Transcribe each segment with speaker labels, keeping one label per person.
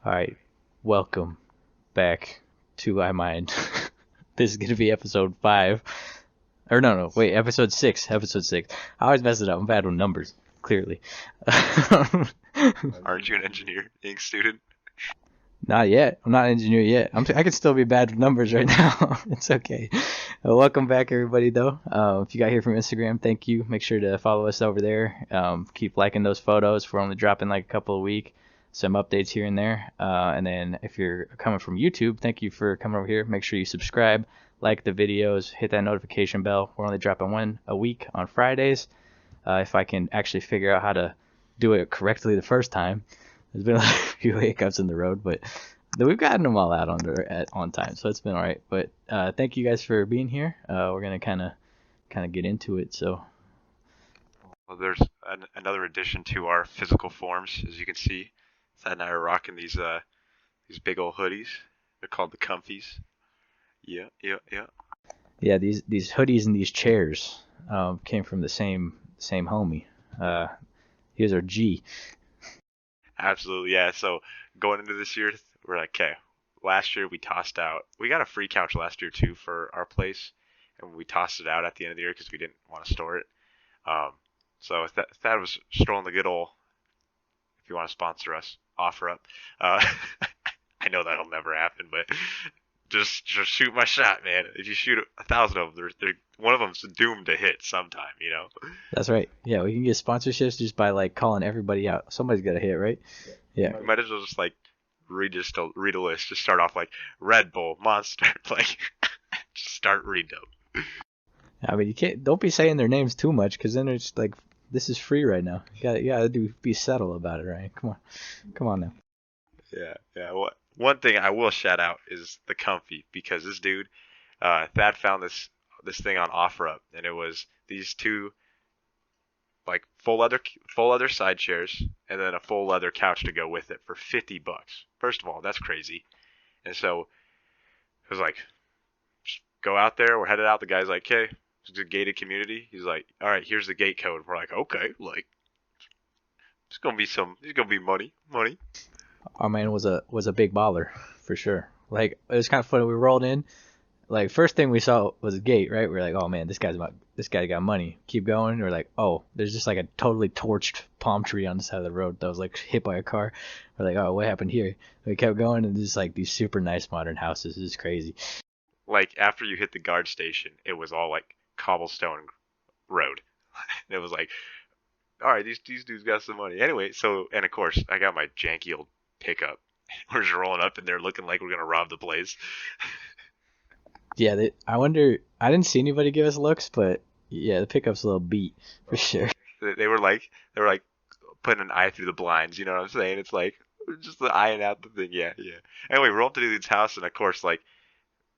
Speaker 1: All right, welcome back to I Mind. This is gonna be episode 5, or no, wait, episode 6. Episode 6. I always mess it up. I'm bad with numbers, clearly.
Speaker 2: Aren't you an engineering student?
Speaker 1: Not yet. I'm not an engineer yet. I can still be bad with numbers right now. It's okay. Welcome back, everybody. Though, if you got here from Instagram, thank you. Make sure to follow us over there. Keep liking those photos. We're only dropping like a couple a week. Some updates here and there. And then if you're coming from YouTube, thank you for coming over here. Make sure you subscribe, like the videos, hit that notification bell. We're only dropping one a week on Fridays. If I can actually figure out how to do it correctly the first time. There's been a few hiccups in the road, but we've gotten them all out on time, so it's been all right. But thank you guys for being here. We're gonna kind of get into it. So
Speaker 2: Well, there's another addition to our physical forms, as you can see. Thad and I are rocking these big old hoodies. They're called the Comfies. Yeah.
Speaker 1: yeah, these hoodies and these chairs came from the same homie. Here's our G.
Speaker 2: Absolutely, yeah. So going into this year, we're like, okay. Last year we got a free couch last year too for our place, and we tossed it out at the end of the year because we didn't want to store it. Um, so Thad was strolling the good old. If you want to sponsor us, offer up. Uh, I know that'll never happen, but just shoot my shot, man. If you shoot 1,000 of them, one of them's doomed to hit sometime, you know.
Speaker 1: That's right. Yeah, we can get sponsorships just by like calling everybody out. Somebody's got to hit, right? Yeah.
Speaker 2: You might as well just like read a list. Just start off like Red Bull, Monster, like just start reading them.
Speaker 1: I mean, don't be saying their names too much, because then it's like, this is free right now. You gotta be subtle about it, right? Come on now.
Speaker 2: Yeah. One thing I will shout out is the Comfy, because this dude, Thad found this thing on OfferUp, and it was these two like full leather side chairs, and then a full leather couch to go with it for $50. First of all, that's crazy. And so it was like, just go out there. We're headed out. The guy's like, okay, it's a gated community. He's like, all right, here's the gate code. We're like, okay, like it's gonna be money.
Speaker 1: Our man was a big baller for sure. Like, it was kind of funny. We rolled in. Like, first thing we saw was a gate, right? We are like, oh man, this guy got money. Keep going. We're like, oh, there's just like a totally torched palm tree on the side of the road that was like hit by a car. We're like, oh, what happened here? We kept going, and just like these super nice modern houses. It's crazy.
Speaker 2: Like after you hit the guard station, it was all like cobblestone road. And it was like, all right, these dudes got some money. Anyway, so and of course I got my janky old pickup. We're just rolling up in there looking like we're gonna rob the place.
Speaker 1: Yeah, I wonder. I didn't see anybody give us looks, but yeah, the pickup's a little beat for sure.
Speaker 2: They were like putting an eye through the blinds. You know what I'm saying? It's like just the eyeing out the thing. Yeah. Anyway, we roll up to the dude's house, and of course, like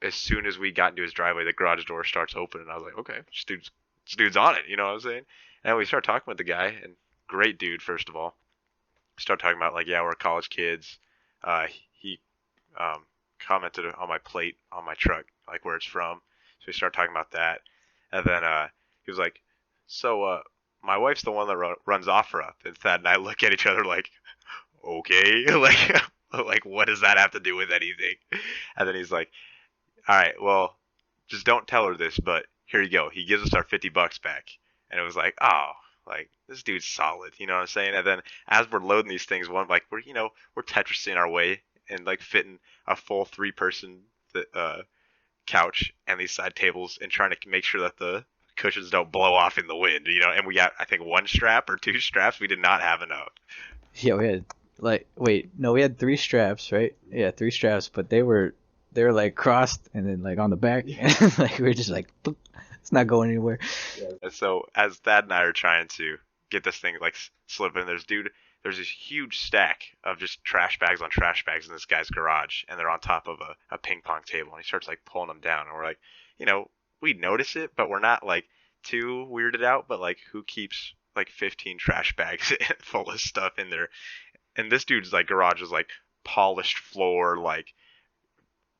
Speaker 2: as soon as we got into his driveway, the garage door starts open, and I was like, okay, this dude's on it. You know what I'm saying? And we start talking with the guy, and great dude, first of all. Start talking about like, yeah, we're college kids. He commented on my plate on my truck, like where it's from. So we started talking about that, and then he was like, "So my wife's the one that runs OfferUp." And Thad and I look at each other like, "Okay, like what does that have to do with anything?" And then he's like, "All right, well, just don't tell her this, but here you go." He gives us our $50 back, and it was like, oh, like this dude's solid, you know what I'm saying? And then as we're loading these things, we're Tetrising our way and like fitting a full 3-person couch and these side tables and trying to make sure that the cushions don't blow off in the wind, you know. And we got I think 1 strap or 2 straps. We did not have enough.
Speaker 1: Yeah, we had we had 3 straps, right? Yeah, 3 straps, but they were like crossed and then like on the back, and like we were just like, boop, it's not going anywhere.
Speaker 2: And so as Thad and I are trying to get this thing like slip in, there's this huge stack of just trash bags on trash bags in this guy's garage, and they're on top of a ping pong table, and he starts like pulling them down, and we're like, you know, we notice it, but we're not like too weirded out, but like who keeps like 15 trash bags full of stuff in there? And this dude's like garage is like polished floor, like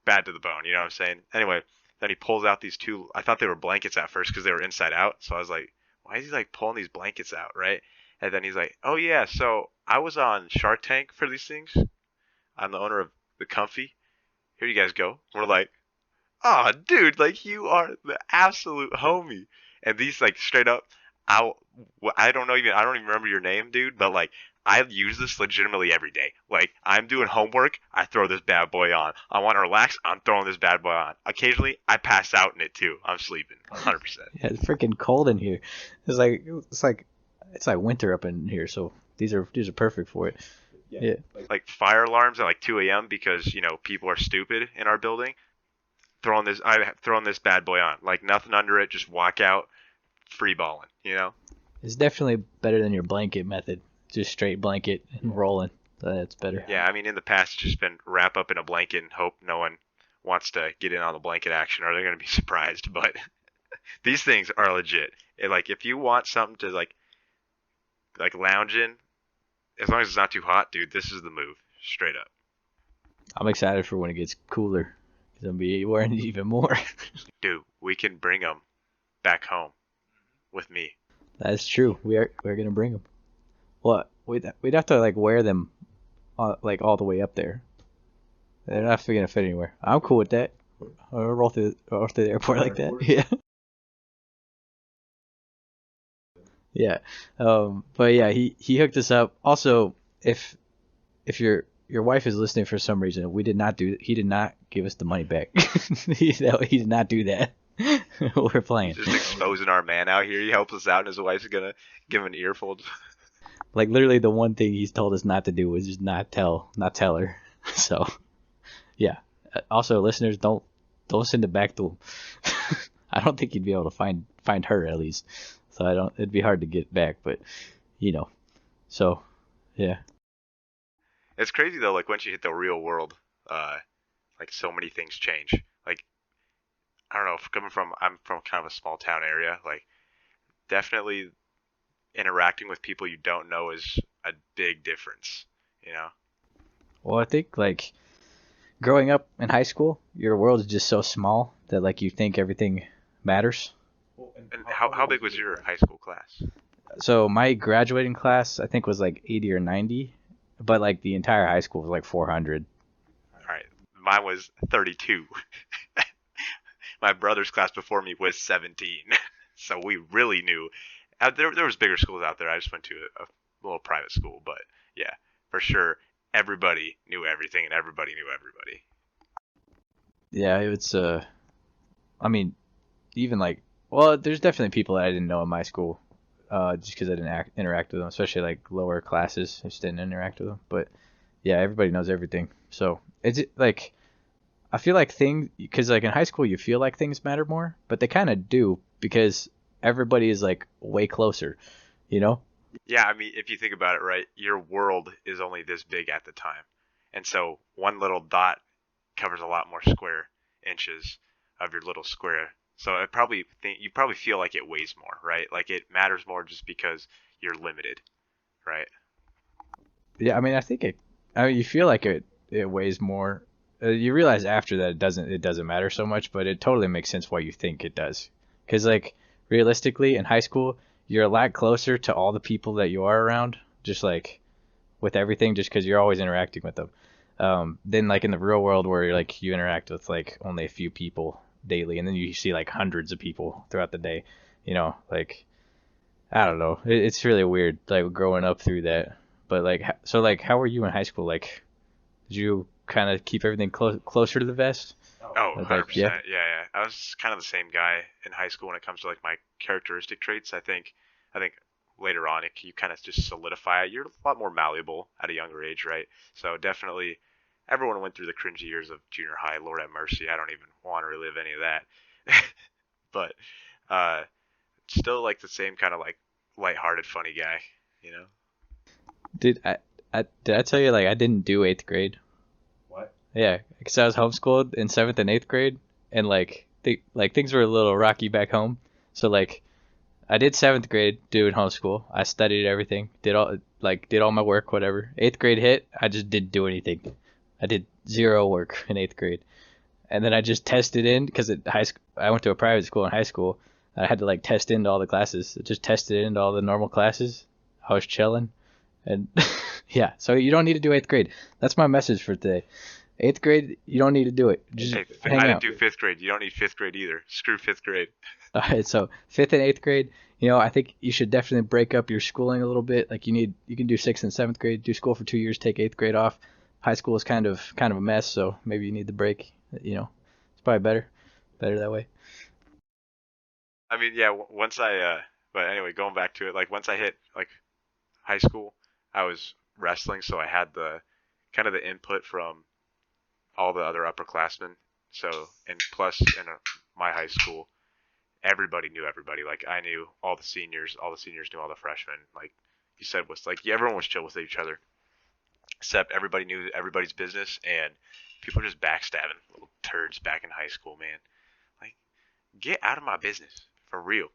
Speaker 2: bad to the bone, you know what I'm saying? Anyway, then he pulls out these 2, I thought they were blankets at first because they were inside out, so I was like, why is he like pulling these blankets out, right? And then he's like, oh yeah, so I was on Shark Tank for these things. I'm the owner of the Comfy. Here you guys go. We're like, oh, dude, like you are the absolute homie. And these like straight up, I I don't know even I don't even remember your name, dude, but like I use this legitimately every day. Like I'm doing homework, I throw this bad boy on. I want to relax, I'm throwing this bad boy on. Occasionally, I pass out in it too. I'm sleeping, 100%.
Speaker 1: Yeah, it's freaking cold in here. It's like winter up in here, so these are perfect for it. Yeah.
Speaker 2: Like fire alarms at like 2 a.m. because people are stupid in our building. Throwing this bad boy on. Like nothing under it, just walk out, free balling.
Speaker 1: It's definitely better than your blanket method. Just straight blanket and rolling. That's better.
Speaker 2: Yeah, I mean in the past it's just been wrap up in a blanket and hope no one wants to get in on the blanket action or they're gonna be surprised. But these things are legit. Like if you want something to like lounge in, as long as it's not too hot, dude, this is the move. Straight up.
Speaker 1: I'm excited for when it gets cooler. 'Cause I'll be wearing it even more.
Speaker 2: Dude, we can bring them back home with me.
Speaker 1: That's true. We're gonna bring them. What? We'd have to like wear them, like all the way up there. They're not gonna fit anywhere. I'm cool with that. I'll roll through the airport like that. Yeah. Yeah. But yeah, he hooked us up. Also, if your wife is listening for some reason, he did not give us the money back. he did not do that. We're playing.
Speaker 2: Just exposing our man out here. He helps us out, and his wife's gonna give him an earful.
Speaker 1: Like literally, the one thing he's told us not to do was just not tell her. So, yeah. Also, listeners, don't send it back to him. I don't think he'd be able to find her at least. So it'd be hard to get back, but so yeah.
Speaker 2: It's crazy though, like once you hit the real world, like so many things change. Like I don't know, I'm from kind of a small town area, like definitely interacting with people you don't know is a big difference.
Speaker 1: Well, I think like growing up in high school, your world is just so small that like you think everything matters.
Speaker 2: And how big was your high school class?
Speaker 1: So my graduating class, I think, was like 80 or 90, but like the entire high school was like 400.
Speaker 2: All right, mine was 32. My brother's class before me was 17, so we really knew. There was bigger schools out there. I just went to a little private school, but yeah, for sure, everybody knew everything and everybody knew everybody.
Speaker 1: Yeah, it's I mean, even like, well, there's definitely people that I didn't know in my school, just because I didn't interact with them, especially like lower classes. I just didn't interact with them. But yeah, everybody knows everything. So it's like, I feel like because like in high school you feel like things matter more, but they kind of do because everybody is like way closer, you know?
Speaker 2: Yeah, I mean, if you think about it, right, your world is only this big at the time. And so one little dot covers a lot more square inches of your little square. So you probably feel like it weighs more, right? Like it matters more just because you're limited, right?
Speaker 1: Yeah, I mean, you feel like it weighs more. You realize after that it doesn't matter so much, but it totally makes sense why you think it does. Because like realistically, in high school, you're a lot closer to all the people that you are around, just like with everything, just because you're always interacting with them. Then like in the real world where like you interact with like only a few people daily, and then you see like hundreds of people throughout the day. Like I don't know, it's really weird like growing up through that. But like so like how were you in high school? Like did you kind of keep everything closer to the vest?
Speaker 2: Oh, 100%.
Speaker 1: Yeah.
Speaker 2: Yeah. I was kind of the same guy in high school when it comes to like my characteristic traits. I think later on you kind of just solidify it. You're a lot more malleable at a younger age, right? So definitely everyone went through the cringy years of junior high. Lord have mercy. I don't even want to relive any of that. But still like the same kind of like lighthearted, funny guy.
Speaker 1: Did I tell you like I didn't do 8th grade?
Speaker 2: What?
Speaker 1: Yeah, because I was homeschooled in 7th and 8th grade, and like things were a little rocky back home. So like I did 7th grade doing homeschool. I studied everything, did all my work, whatever. 8th grade hit, I just didn't do anything. I did zero work in 8th grade, and then I just tested in because I went to a private school in high school. I had to like test into all the classes. I just tested into all the normal classes. I was chilling, and Yeah, so you don't need to do eighth grade. That's my message for today. Eighth grade, you don't need to do it. Just
Speaker 2: Hey,
Speaker 1: hang
Speaker 2: I didn't
Speaker 1: out.
Speaker 2: do fifth grade. You don't need fifth grade either. Screw fifth grade.
Speaker 1: All right, so fifth and eighth grade, I think you should definitely break up your schooling a little bit. Like you can do sixth and seventh grade, do school for 2 years, take eighth grade off. High school is kind of a mess, so maybe you need the break. It's probably better that way.
Speaker 2: I mean, yeah. Once but anyway, going back to it, like once I hit like high school, I was wrestling, so I had the kind of the input from all the other upperclassmen. So, and plus in my high school, everybody knew everybody. Like I knew all the seniors knew all the freshmen. Like you said, was like everyone was chill with each other, except everybody knew everybody's business, and people were just backstabbing little turds back in high school, man. Like, get out of my business for real.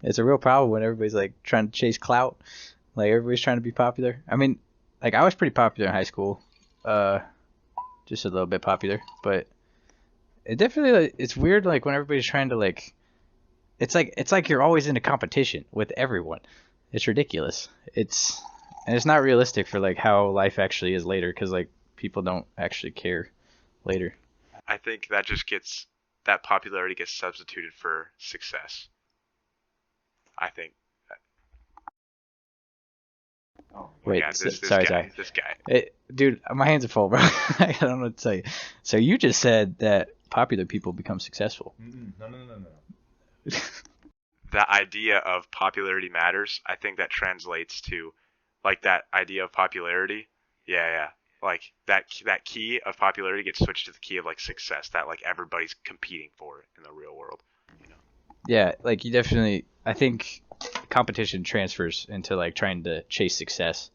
Speaker 1: It's a real problem when everybody's like trying to chase clout. Like everybody's trying to be popular. I mean, like I was pretty popular in high school. Uh, just a little bit popular, but it definitely it's weird like when everybody's trying to like it's like you're always in a competition with everyone. It's ridiculous. It's not realistic for like how life actually is later cuz like people don't actually care later.
Speaker 2: I think that popularity gets substituted for success. I think. Oh my
Speaker 1: Wait,
Speaker 2: God,
Speaker 1: sorry, sorry.
Speaker 2: this guy.
Speaker 1: Dude, my hands are full, bro. I don't know what to tell you. So you just said that popular people become successful.
Speaker 3: No, no, no, no, no.
Speaker 2: The idea of popularity matters. I think that translates to, like that idea of popularity. Yeah, yeah. Like that key of popularity gets switched to the key of like success that like everybody's competing for it in the real world. You know.
Speaker 1: Yeah, like you definitely. I think competition transfers into like trying to chase success.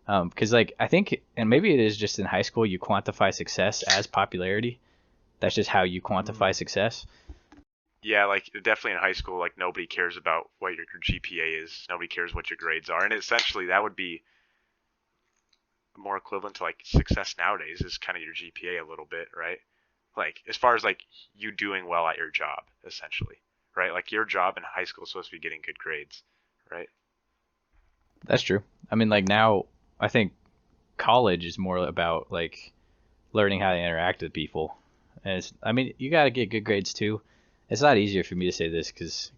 Speaker 1: Because like I think, and maybe it is just in high school you quantify success as popularity. That's just how you quantify success.
Speaker 2: Yeah, like definitely in high school, like nobody cares about what your GPA is. Nobody cares what your grades are, and essentially that would be more equivalent to like success nowadays is kind of your GPA a little bit, right? Like as far as like you doing well at your job, essentially, right? Like your job in high school is supposed to be getting good grades, right?
Speaker 1: That's true. I mean, like now, I think college is more about like learning how to interact with people. And I mean, you got to get good grades too. It's a lot easier for me to say this because,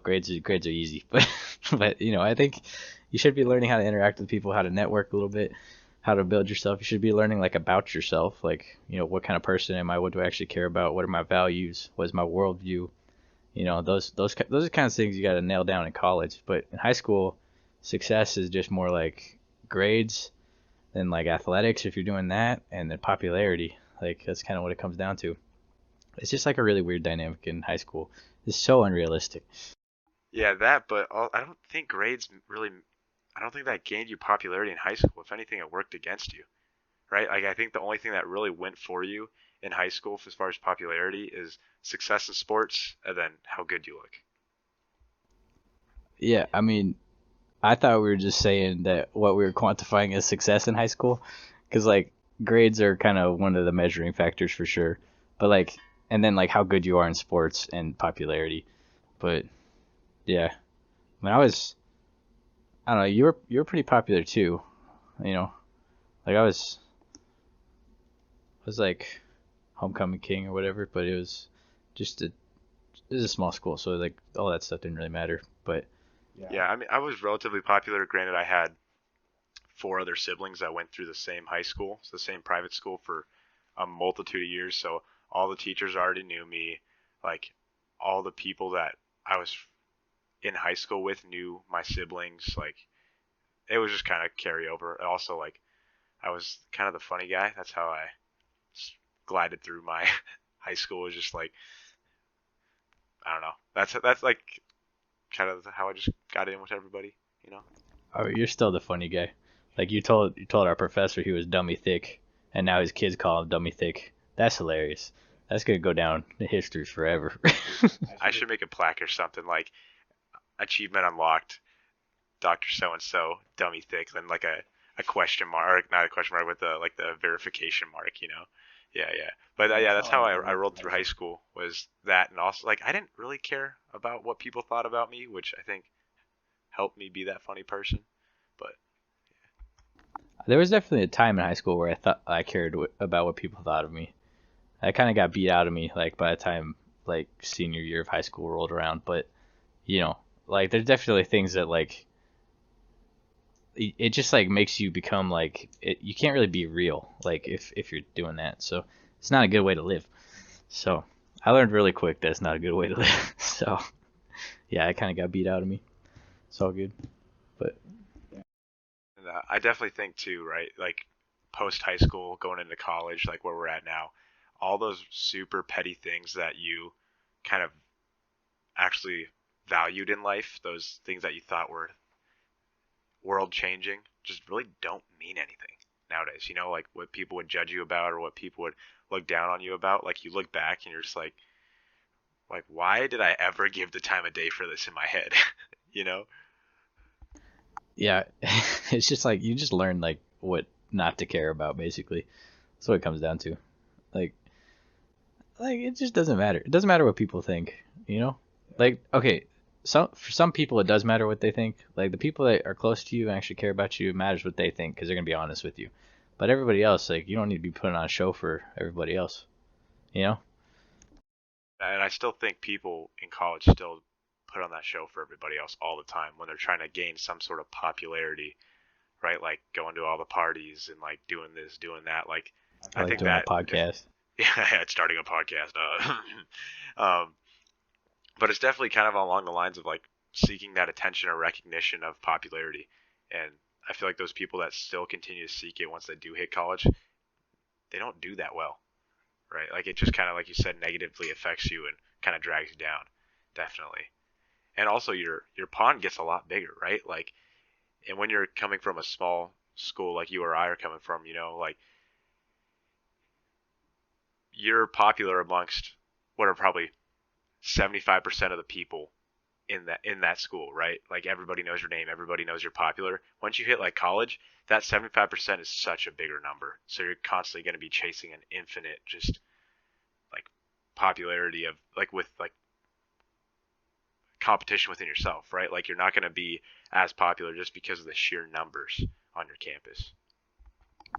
Speaker 1: grades are easy. But I think you should be learning how to interact with people, how to network a little bit, how to build yourself. You should be learning like about yourself, like what kind of person am I? What do I actually care about? What are my values? What is my worldview? Those are kind of things you got to nail down in college. But in high school, success is just more like grades than like athletics if you're doing that, and then popularity. Like that's kind of what it comes down to. It's just like a really weird dynamic in high school. It's so unrealistic.
Speaker 2: Yeah, that. But I don't think grades really. I don't think that gained you popularity in high school. If anything, it worked against you, right? Like I think the only thing that really went for you in high school as far as popularity is success in sports and then how good you look.
Speaker 1: Yeah, I mean, I thought we were just saying that what we were quantifying as success in high school, because like grades are kind of one of the measuring factors for sure. But like, and then like how good you are in sports and popularity. But yeah, when I don't know, you were pretty popular too. You know, like I was like homecoming king or whatever, but just a it was a small school, so like all that stuff didn't really matter. But
Speaker 3: Yeah.
Speaker 2: Yeah, I mean, I was relatively popular. Granted, I had four other siblings that went through the same high school, so the same private school for a multitude of years. So all the teachers already knew me. Like all the people that I was in high school with knew my siblings. Like it was just kind of carry over. And also, like I was kind of the funny guy. That's how I glided through my high school. Was just like I don't know. That's like kind of how I just got in with everybody. You know.
Speaker 1: oh, you're still the funny guy. Like you told our professor he was dummy thick, and now his kids call him dummy thick. That's hilarious. That's gonna go down in history forever.
Speaker 2: I should make a plaque or something like achievement unlocked, Doctor So and So, dummy thick, then like a question mark, not a question mark, with the like the verification mark, you know? Yeah, yeah. But yeah, that's how I rolled through high school was that, and also like I didn't really care about what people thought about me, which I think helped me be that funny person. But
Speaker 1: There was definitely a time in high school where I thought I cared about what people thought of me. I kind of got beat out of me like by the time like senior year of high school rolled around. But you know, like there's definitely things that like it just like makes you become like you can't really be real like if you're doing that. So it's not a good way to live. So I learned really quick that it's not a good way to live. So yeah, it kind of got beat out of me. It's all good. But
Speaker 2: And, I definitely think too, right? Like post high school, going into college, like where we're at now, all those super petty things that you kind of actually valued in life, those things that you thought were world changing, just really don't mean anything nowadays. You know, like what people would judge you about or what people would look down on you about. Like you look back and you're just like why did I ever give the time of day for this in my head? You know?
Speaker 1: yeah, it's just like you just learn like what not to care about basically. That's what it comes down to. Like it just doesn't matter. It doesn't matter what people think, you know? Like okay, for some people it does matter what they think. Like the people that are close to you and actually care about you, it matters what they think because they're gonna be honest with you. But everybody else, like you don't need to be putting on a show for everybody else, you know?
Speaker 2: And I still think people in college still put on that show for everybody else all the time when they're trying to gain some sort of popularity, right? Like going to all the parties and like doing this, doing that. Like
Speaker 1: I
Speaker 2: I
Speaker 1: like
Speaker 2: think
Speaker 1: doing a
Speaker 2: that
Speaker 1: podcast.
Speaker 2: yeah, it's starting a podcast. Um, but it's definitely kind of along the lines of like seeking that attention or recognition of popularity. And I feel like those people that still continue to seek it once they do hit college, they don't do that well, right? Like it just kind of like you said negatively affects you and kind of drags you down, definitely. And also your pond gets a lot bigger, right? Like and when you're coming from a small school like you or I are coming from, you know, like you're popular amongst what are probably 75% of the people in that school, right? Like everybody knows your name, everybody knows you're popular. Once you hit like college, that 75% is such a bigger number. So you're constantly going to be chasing an infinite just like popularity of like with like competition within yourself, right? Like you're not going to be as popular just because of the sheer numbers on your campus.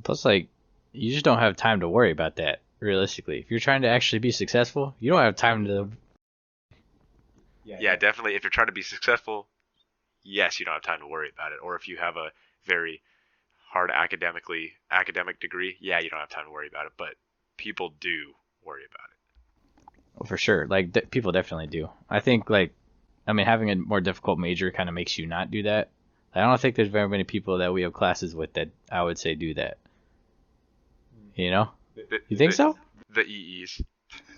Speaker 1: Plus, like, you just don't have time to worry about that, realistically. If you're trying to actually be successful, you don't have time to.
Speaker 2: Yeah, definitely. If you're trying to be successful, yes, you don't have time to worry about it. Or if you have a very hard academic degree, yeah, you don't have time to worry about it. But people do worry about it.
Speaker 1: Well, for sure. Like, people definitely do. I think, like, I mean, having a more difficult major kind of makes you not do that. I don't think there's very many people that we have classes with that I would say do that. You know?
Speaker 2: The,
Speaker 1: You think
Speaker 2: the,
Speaker 1: so?
Speaker 2: the EEs.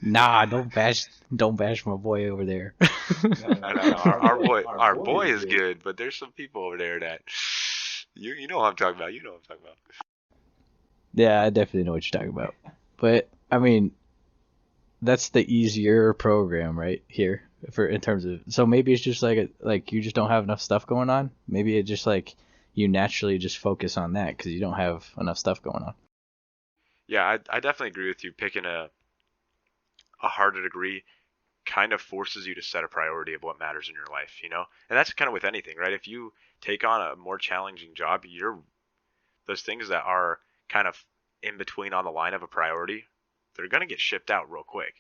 Speaker 1: Nah, don't bash my boy over there.
Speaker 2: I know, our boy is good, but there's some people over there that you know what I'm talking about. You know what I'm talking about.
Speaker 1: Yeah, I definitely know what you're talking about. But I mean, that's the easier program right here for in terms of. So maybe it's just like you just don't have enough stuff going on. Maybe it just like you naturally just focus on that because you don't have enough stuff going on.
Speaker 2: Yeah, I definitely agree with you. Picking a harder degree kind of forces you to set a priority of what matters in your life, you know? And that's kind of with anything, right? If you take on a more challenging job, you're those things that are kind of in between on the line of a priority, they're going to get shipped out real quick.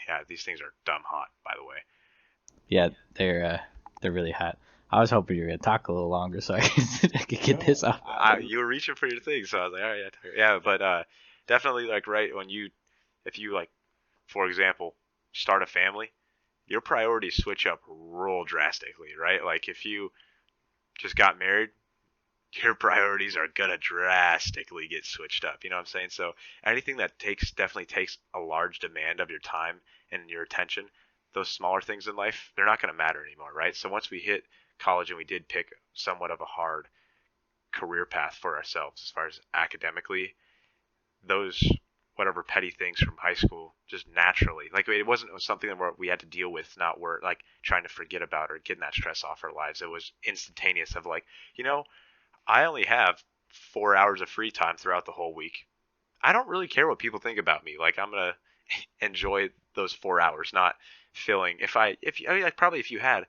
Speaker 2: Yeah, these things are dumb hot, by the way.
Speaker 1: Yeah, they're really hot. I was hoping you were gonna talk a little longer so I could get this off.
Speaker 2: You were reaching for your thing, so I was like, all right, yeah, but definitely like right when if you like, for example, start a family, your priorities switch up real drastically, right? Like if you just got married, your priorities are gonna drastically get switched up. You know what I'm saying? So anything that definitely takes a large demand of your time and your attention, those smaller things in life, they're not gonna matter anymore, right? So once we hit college and we did pick somewhat of a hard career path for ourselves as far as academically, those whatever petty things from high school just naturally like it wasn't something that we had to deal with, not we're like trying to forget about or getting that stress off our lives. It was instantaneous of like, you know, I only have 4 hours of free time throughout the whole week. I don't really care what people think about me. Like I'm gonna enjoy those 4 hours, not feeling if you, I mean, like probably if you had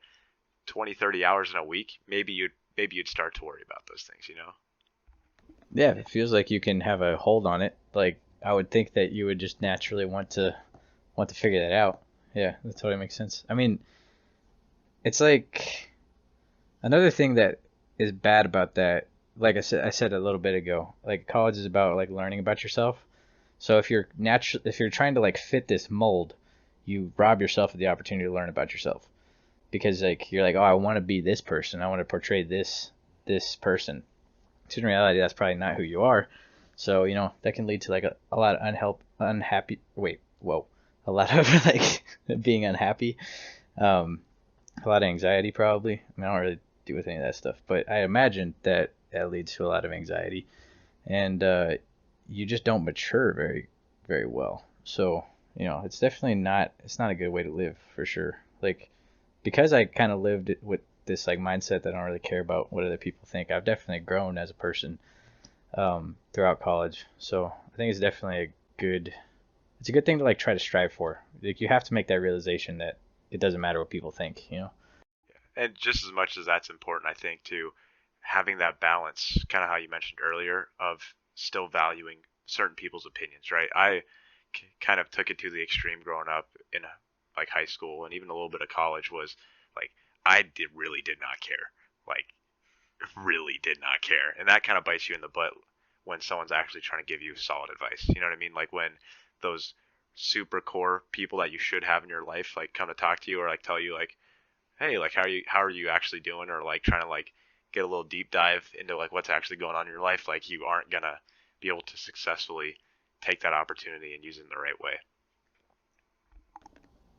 Speaker 2: 20, 30 hours in a week, maybe you'd start to worry about those things, you know?
Speaker 1: Yeah, it feels like you can have a hold on it. Like I would think that you would just naturally want to figure that out. Yeah, that totally makes sense. I mean, it's like another thing that is bad about that. Like I said a little bit ago. Like college is about like learning about yourself. So if you're trying to like fit this mold, you rob yourself of the opportunity to learn about yourself because like you're like, oh, I want to be this person. I want to portray this person. In reality, that's probably not who you are. So that can lead to like a lot of unhappy. Wait, whoa, a lot of like being unhappy. Um, a lot of anxiety probably. I mean, I don't really deal with any of that stuff, but I imagine that that leads to a lot of anxiety, and you just don't mature very well. So it's not a good way to live for sure. Like because I kind of lived with this like mindset that I don't really care about what other people think. I've definitely grown as a person throughout college. So I think it's a good thing to like try to strive for. Like you have to make that realization that it doesn't matter what people think.
Speaker 2: And just as much as that's important, I think too, having that balance, kind of how you mentioned earlier, of still valuing certain people's opinions, right? I kind of took it to the extreme growing up in like high school and even a little bit of college was like really did not care, like really did not care, and that kind of bites you in the butt when someone's actually trying to give you solid advice. You know what I mean? Like when those super core people that you should have in your life like come to talk to you or like tell you like, hey, like how are you actually doing, or like trying to like get a little deep dive into like what's actually going on in your life, like you aren't gonna be able to successfully take that opportunity and use it in the right way.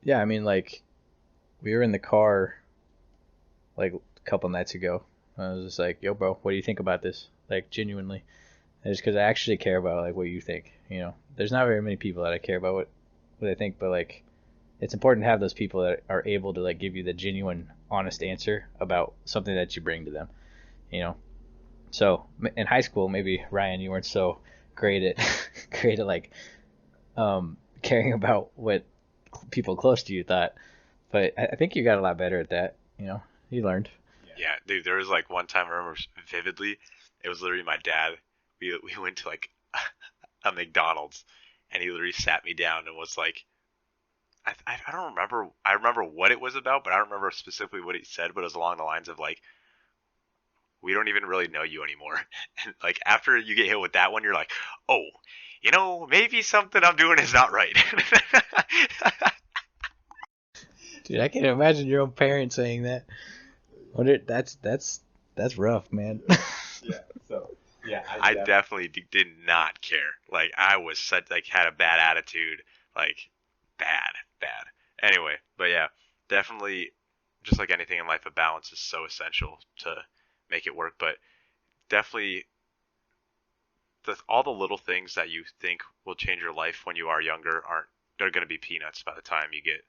Speaker 1: Yeah, I mean like we were in the car like a couple nights ago. I was just like, yo, bro, what do you think about this? Like genuinely, and just because I actually care about like what you think. There's not very many people that I care about what they think, but like it's important to have those people that are able to like give you the genuine, honest answer about something that you bring to them. You know. So in high school, maybe Ryan, you weren't so great at great at like caring about what people close to you thought, but I think you got a lot better at that. You learned.
Speaker 2: Yeah, dude, there was like one time I remember vividly. It was literally my dad. We went to like a McDonald's, and he literally sat me down and was like, I don't remember. I remember what it was about, but I don't remember specifically what he said. But it was along the lines of like, we don't even really know you anymore. And like after you get hit with that one, you're like, oh, maybe something I'm doing is not right.
Speaker 1: Dude, I can imagine your own parents saying that. That's rough, man.
Speaker 3: Yeah. So yeah,
Speaker 2: I definitely did not care. Like I was such like had a bad attitude, like bad, bad. Anyway, but yeah, definitely just like anything in life, a balance is so essential to make it work. But definitely all the little things that you think will change your life when you are younger aren't they're going to be peanuts by the time you get.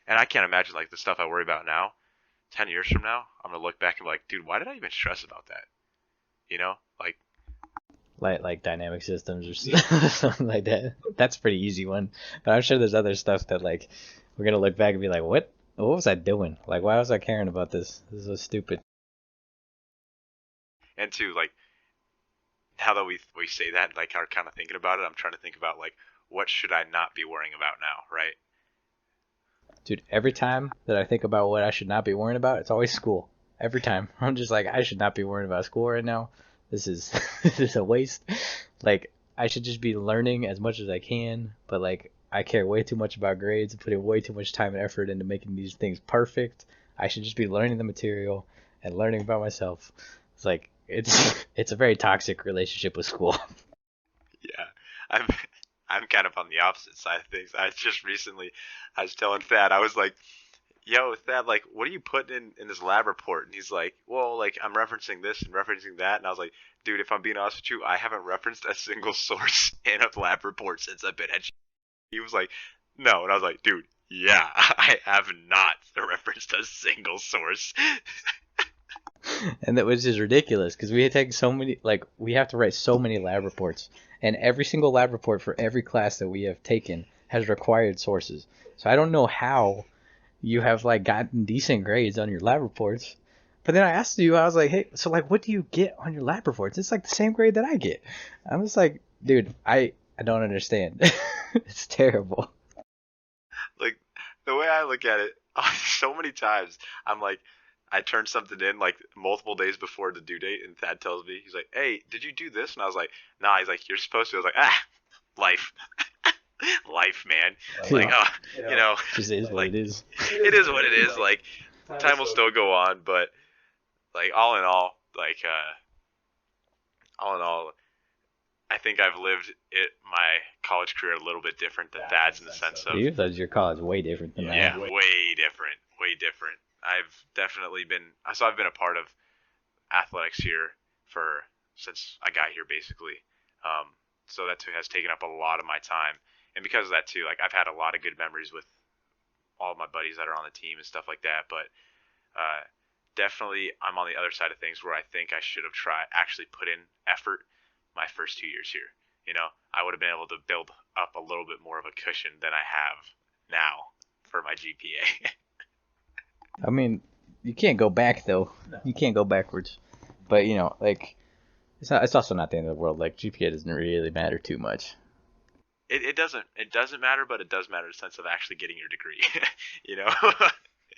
Speaker 2: And I can't imagine like the stuff I worry about now. 10 years from now, I'm gonna look back and be like, dude, why did I even stress about that? Like
Speaker 1: like dynamic systems or something like that. That's a pretty easy one. But I'm sure there's other stuff that like we're gonna look back and be like, what was I doing? Like why was I caring about this? This is so stupid.
Speaker 2: and two, like now that we say that, like are kind of thinking about it, I'm trying to think about like what should I not be worrying about now, right?
Speaker 1: Dude, every time that I think about what I should not be worrying about, it's always school. Every time. I'm just like, I should not be worrying about school right now. This is this is a waste. Like, I should just be learning as much as I can, but like I care way too much about grades and putting way too much time and effort into making these things perfect. I should just be learning the material and learning about myself. It's like it's a very toxic relationship with school.
Speaker 2: Yeah, I'm I'm kind of on the opposite side of things. I was telling Thad, I was like, yo, Thad, like, what are you putting in this lab report? And he's like, well, like, I'm referencing this and referencing that. And I was like, dude, if I'm being honest with you, I haven't referenced a single source in a lab report since I've been at. He was like, no. And I was like, dude, yeah, I have not referenced a single source.
Speaker 1: And that was just ridiculous because we had taken so many, like, we have to write so many lab reports, and every single lab report for every class that we have taken has required sources. So I don't know how you have like gotten decent grades on your lab reports But then I asked you, I was like, hey, so like, what do you get on your lab reports? It's like the same grade that I get. I'm just like, dude, I don't understand. It's terrible.
Speaker 2: Like the way I look at it, so many times I'm like, I turn something in like multiple days before the due date, and Thad tells me, he's like, "Hey, did you do this?" And I was like, "Nah." He's like, "You're supposed to." I was like, "Ah, life, life, man." Like,
Speaker 1: Yeah.
Speaker 2: you know,
Speaker 1: Just is what
Speaker 2: like
Speaker 1: it is.
Speaker 2: it is what it is. Like, time will still go on, but like all in all, I think I've lived my college career a little bit different than Thad's in the sense of
Speaker 1: You thought your college way different than
Speaker 2: yeah,
Speaker 1: mine.
Speaker 2: way different, way different. I've definitely been so I've been a part of athletics here for since I got here basically. So that has taken up a lot of my time, and because of that too, like I've had a lot of good memories with all of my buddies that are on the team and stuff like that. But definitely, I'm on the other side of things where I think I should have actually put in effort my first 2 years here. You know, I would have been able to build up a little bit more of a cushion than I have now for my GPA.
Speaker 1: I mean, you can't go back though. You can't go backwards. But you know, like it's not. It's also not the end of the world. Like GPA doesn't really matter too much.
Speaker 2: It doesn't matter, but it does matter in the sense of actually getting your degree. You know,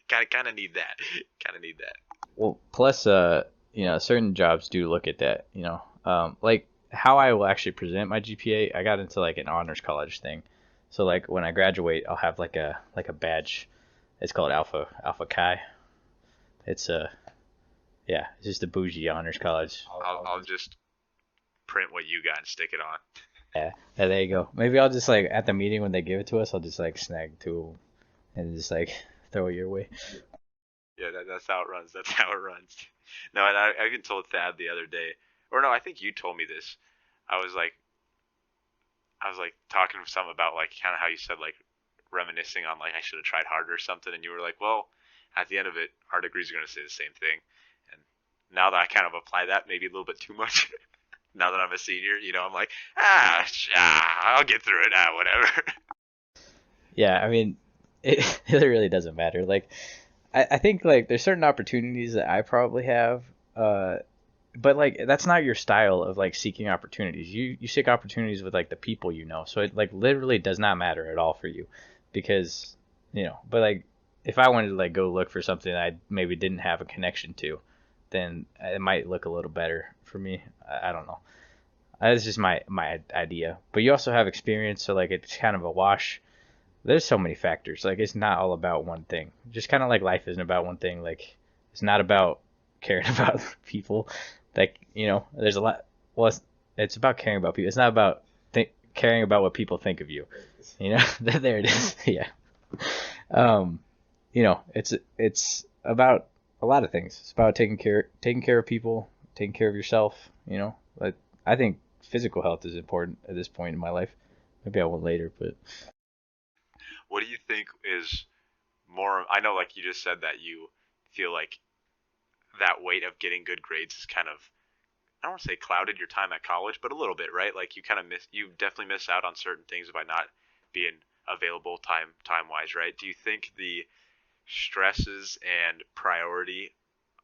Speaker 2: kind of need that. Kind of need that.
Speaker 1: Well, plus, you know, certain jobs do look at that. You know, like how I will actually present my GPA. I got into like an honors college thing. So like when I graduate, I'll have like a badge. It's called Alpha Chi. It's yeah, it's just a bougie honors college.
Speaker 2: I'll just print what you got and stick it on.
Speaker 1: Yeah, there you go. Maybe I'll just like at the meeting when they give it to us, I'll just like snag two and just like throw it your way.
Speaker 2: Yeah, that's how it runs. That's how it runs. No, and I even told Thad the other day, or no, I think you told me this. I was like, talking to some about like kind of how you said like reminiscing on like I should have tried harder or something, and you were like, well, at the end of it, our degrees are going to say the same thing. And now that I kind of apply that maybe a little bit too much, now that I'm a senior, you know, I'm like, I'll get through it, whatever.
Speaker 1: Yeah, I mean, it really doesn't matter. Like, I think like there's certain opportunities that I probably have, but like that's not your style of like seeking opportunities. You seek opportunities with like the people you know. So it like literally does not matter at all for you, because you know. But like if I wanted to like go look for something I maybe didn't have a connection to, then it might look a little better for me. I don't know. That's just my idea. But you also have experience, so like it's kind of a wash. There's so many factors. Like it's not all about one thing. Just kind of like life isn't about one thing. Like it's not about caring about people. Like you know, there's a lot. Well, it's about caring about people. It's not about caring about what people think of you. You know, there it is. Yeah. You know, it's about a lot of things. It's about taking care of people, taking care of yourself. You know, but I think physical health is important at this point in my life. Maybe I will later, but
Speaker 2: What do you think is more? I know, like you just said, that you feel like that weight of getting good grades is kind of, I don't want to say clouded your time at college, but a little bit, right? Like you definitely miss out on certain things by not being available time wise, right? Do you think the stresses and priority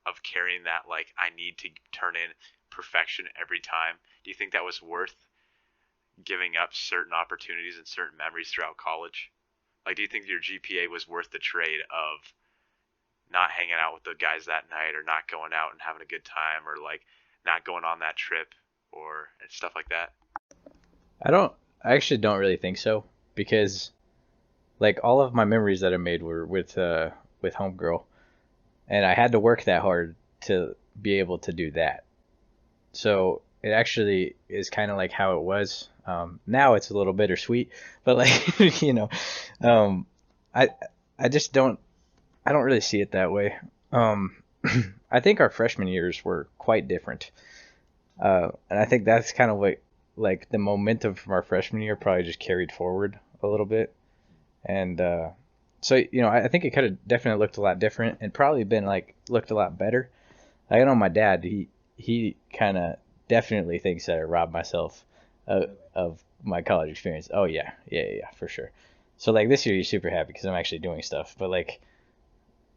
Speaker 2: of carrying that, like I need to turn in perfection every time, do you think that was worth giving up certain opportunities and certain memories throughout college? Like, do you think your GPA was worth the trade of not hanging out with the guys that night, or not going out and having a good time, or like not going on that trip, or and stuff like that?
Speaker 1: I actually don't really think so, because like all of my memories that I made were with homegirl, and I had to work that hard to be able to do that. So it actually is kind of like how it was. Now it's a little bittersweet, but like you know, um, I I just I don't really see it that way. Um, I think our freshman years were quite different, and I think that's kind of what like the momentum from our freshman year probably just carried forward a little bit, and so you know I think it could have definitely looked a lot different and probably been like looked a lot better. I know my dad, he kind of definitely thinks that I robbed myself of my college experience. Oh yeah, for sure. So like this year he's super happy because I'm actually doing stuff, but like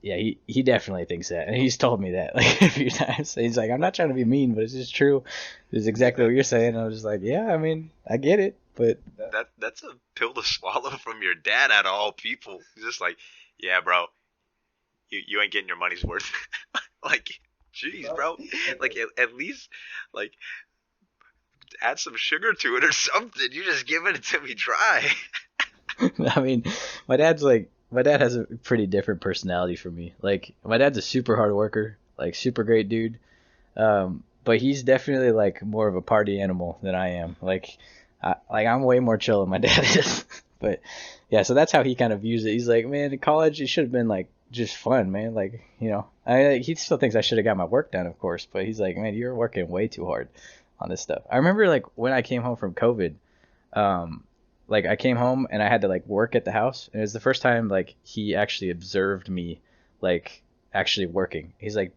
Speaker 1: yeah, he definitely thinks that, and he's told me that like a few times. He's like, I'm not trying to be mean, but it's just true. It's exactly what you're saying. And I was just like, yeah, I mean, I get it, but
Speaker 2: That's a pill to swallow from your dad out of all people. He's just like, yeah, bro, you ain't getting your money's worth. Like, jeez, bro. Like at least like add some sugar to it or something. You're just giving it to me dry.
Speaker 1: I mean, my dad has a pretty different personality from me. Like my dad's a super hard worker, like super great dude. But he's definitely like more of a party animal than I am. Like I'm way more chill than my dad is. But yeah, so that's how he kind of views it. He's like, man, in college it should have been like just fun, man. Like, he still thinks I should have got my work done, of course. But he's like, man, you're working way too hard on this stuff. I remember like when I came home from COVID, like I came home and I had to like work at the house, and it was the first time like he actually observed me like actually working. He's like,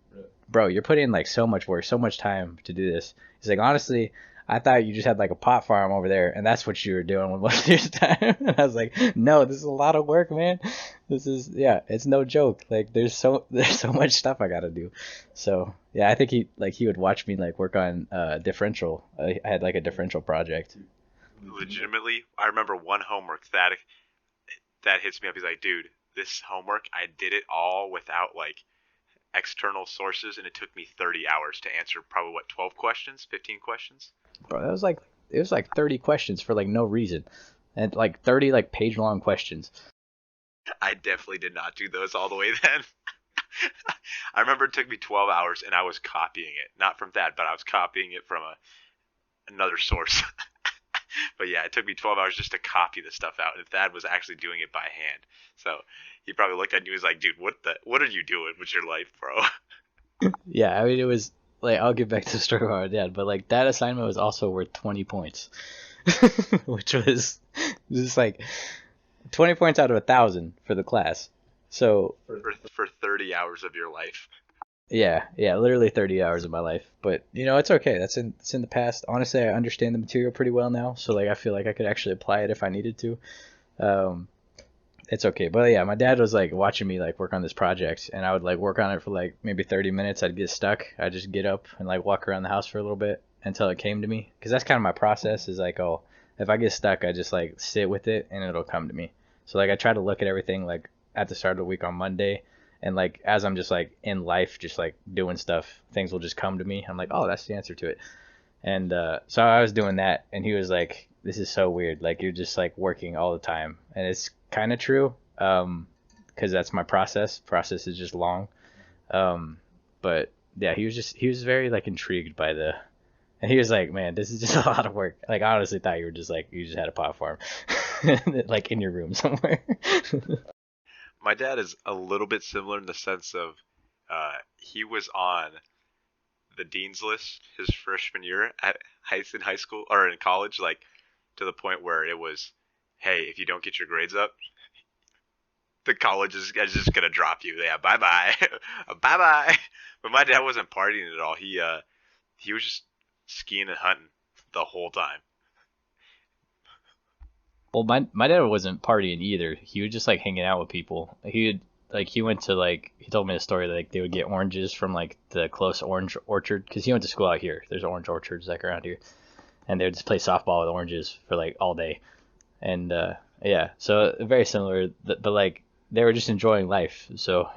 Speaker 1: bro, you're putting in like so much work, so much time to do this. He's like, honestly, I thought you just had like a pot farm over there, and that's what you were doing with most of your time. And I was like, no, this is a lot of work, man. Yeah, it's no joke. Like there's so much stuff I gotta do. So yeah, I think he would watch me like work on differential. I had like a differential project.
Speaker 2: Legitimately, I remember one homework that hits me up. He's like, dude, this homework, I did it all without like external sources, and it took me 30 hours to answer probably 12 questions, 15 questions.
Speaker 1: Bro, it was like 30 questions for like no reason, and like 30 like page long questions.
Speaker 2: I definitely did not do those all the way then. I remember it took me 12 hours, and I was copying it, not from that, but I was copying it from another source. But yeah, it took me 12 hours just to copy the stuff out, and Thad was actually doing it by hand. So he probably looked at me and was like, dude, what are you doing with your life, bro?
Speaker 1: Yeah, I mean, it was like, I'll get back to the story about my dad, but like that assignment was also worth 20 points, which was just like 20 points out of 1,000 for the class. So
Speaker 2: for 30 hours of your life.
Speaker 1: Yeah, literally 30 hours of my life. But it's okay. It's in the past. Honestly, I understand the material pretty well now, so like I feel like I could actually apply it if I needed to. It's okay. But yeah, my dad was like watching me like work on this project, and I would like work on it for like maybe 30 minutes. I'd get stuck. I'd just get up and like walk around the house for a little bit until it came to me, because that's kind of my process. Is like, oh, if I get stuck, I just like sit with it and it'll come to me. So like I try to look at everything like at the start of the week on Monday. And like as I'm just like in life, just like doing stuff, things will just come to me. I'm like, oh, that's the answer to it. And so I was doing that, and he was like, this is so weird. Like you're just like working all the time, and it's kind of true, because that's my process. Process is just long. But yeah, he was very like intrigued by and he was like, man, this is just a lot of work. Like I honestly thought you just had a pot farm, like in your room somewhere.
Speaker 2: My dad is a little bit similar in the sense of he was on the dean's list his freshman year in high school or in college, like to the point where it was, hey, if you don't get your grades up, the college is just gonna drop you. Yeah, bye bye, bye bye. But my dad wasn't partying at all. He was just skiing and hunting the whole time.
Speaker 1: Well, my dad wasn't partying either. He was just like hanging out with people. He went to like, he told me a story that like they would get oranges from like the close orange orchard, because he went to school out here. There's orange orchards like around here, and they would just play softball with oranges for like all day. And yeah, so very similar, but like they were just enjoying life. So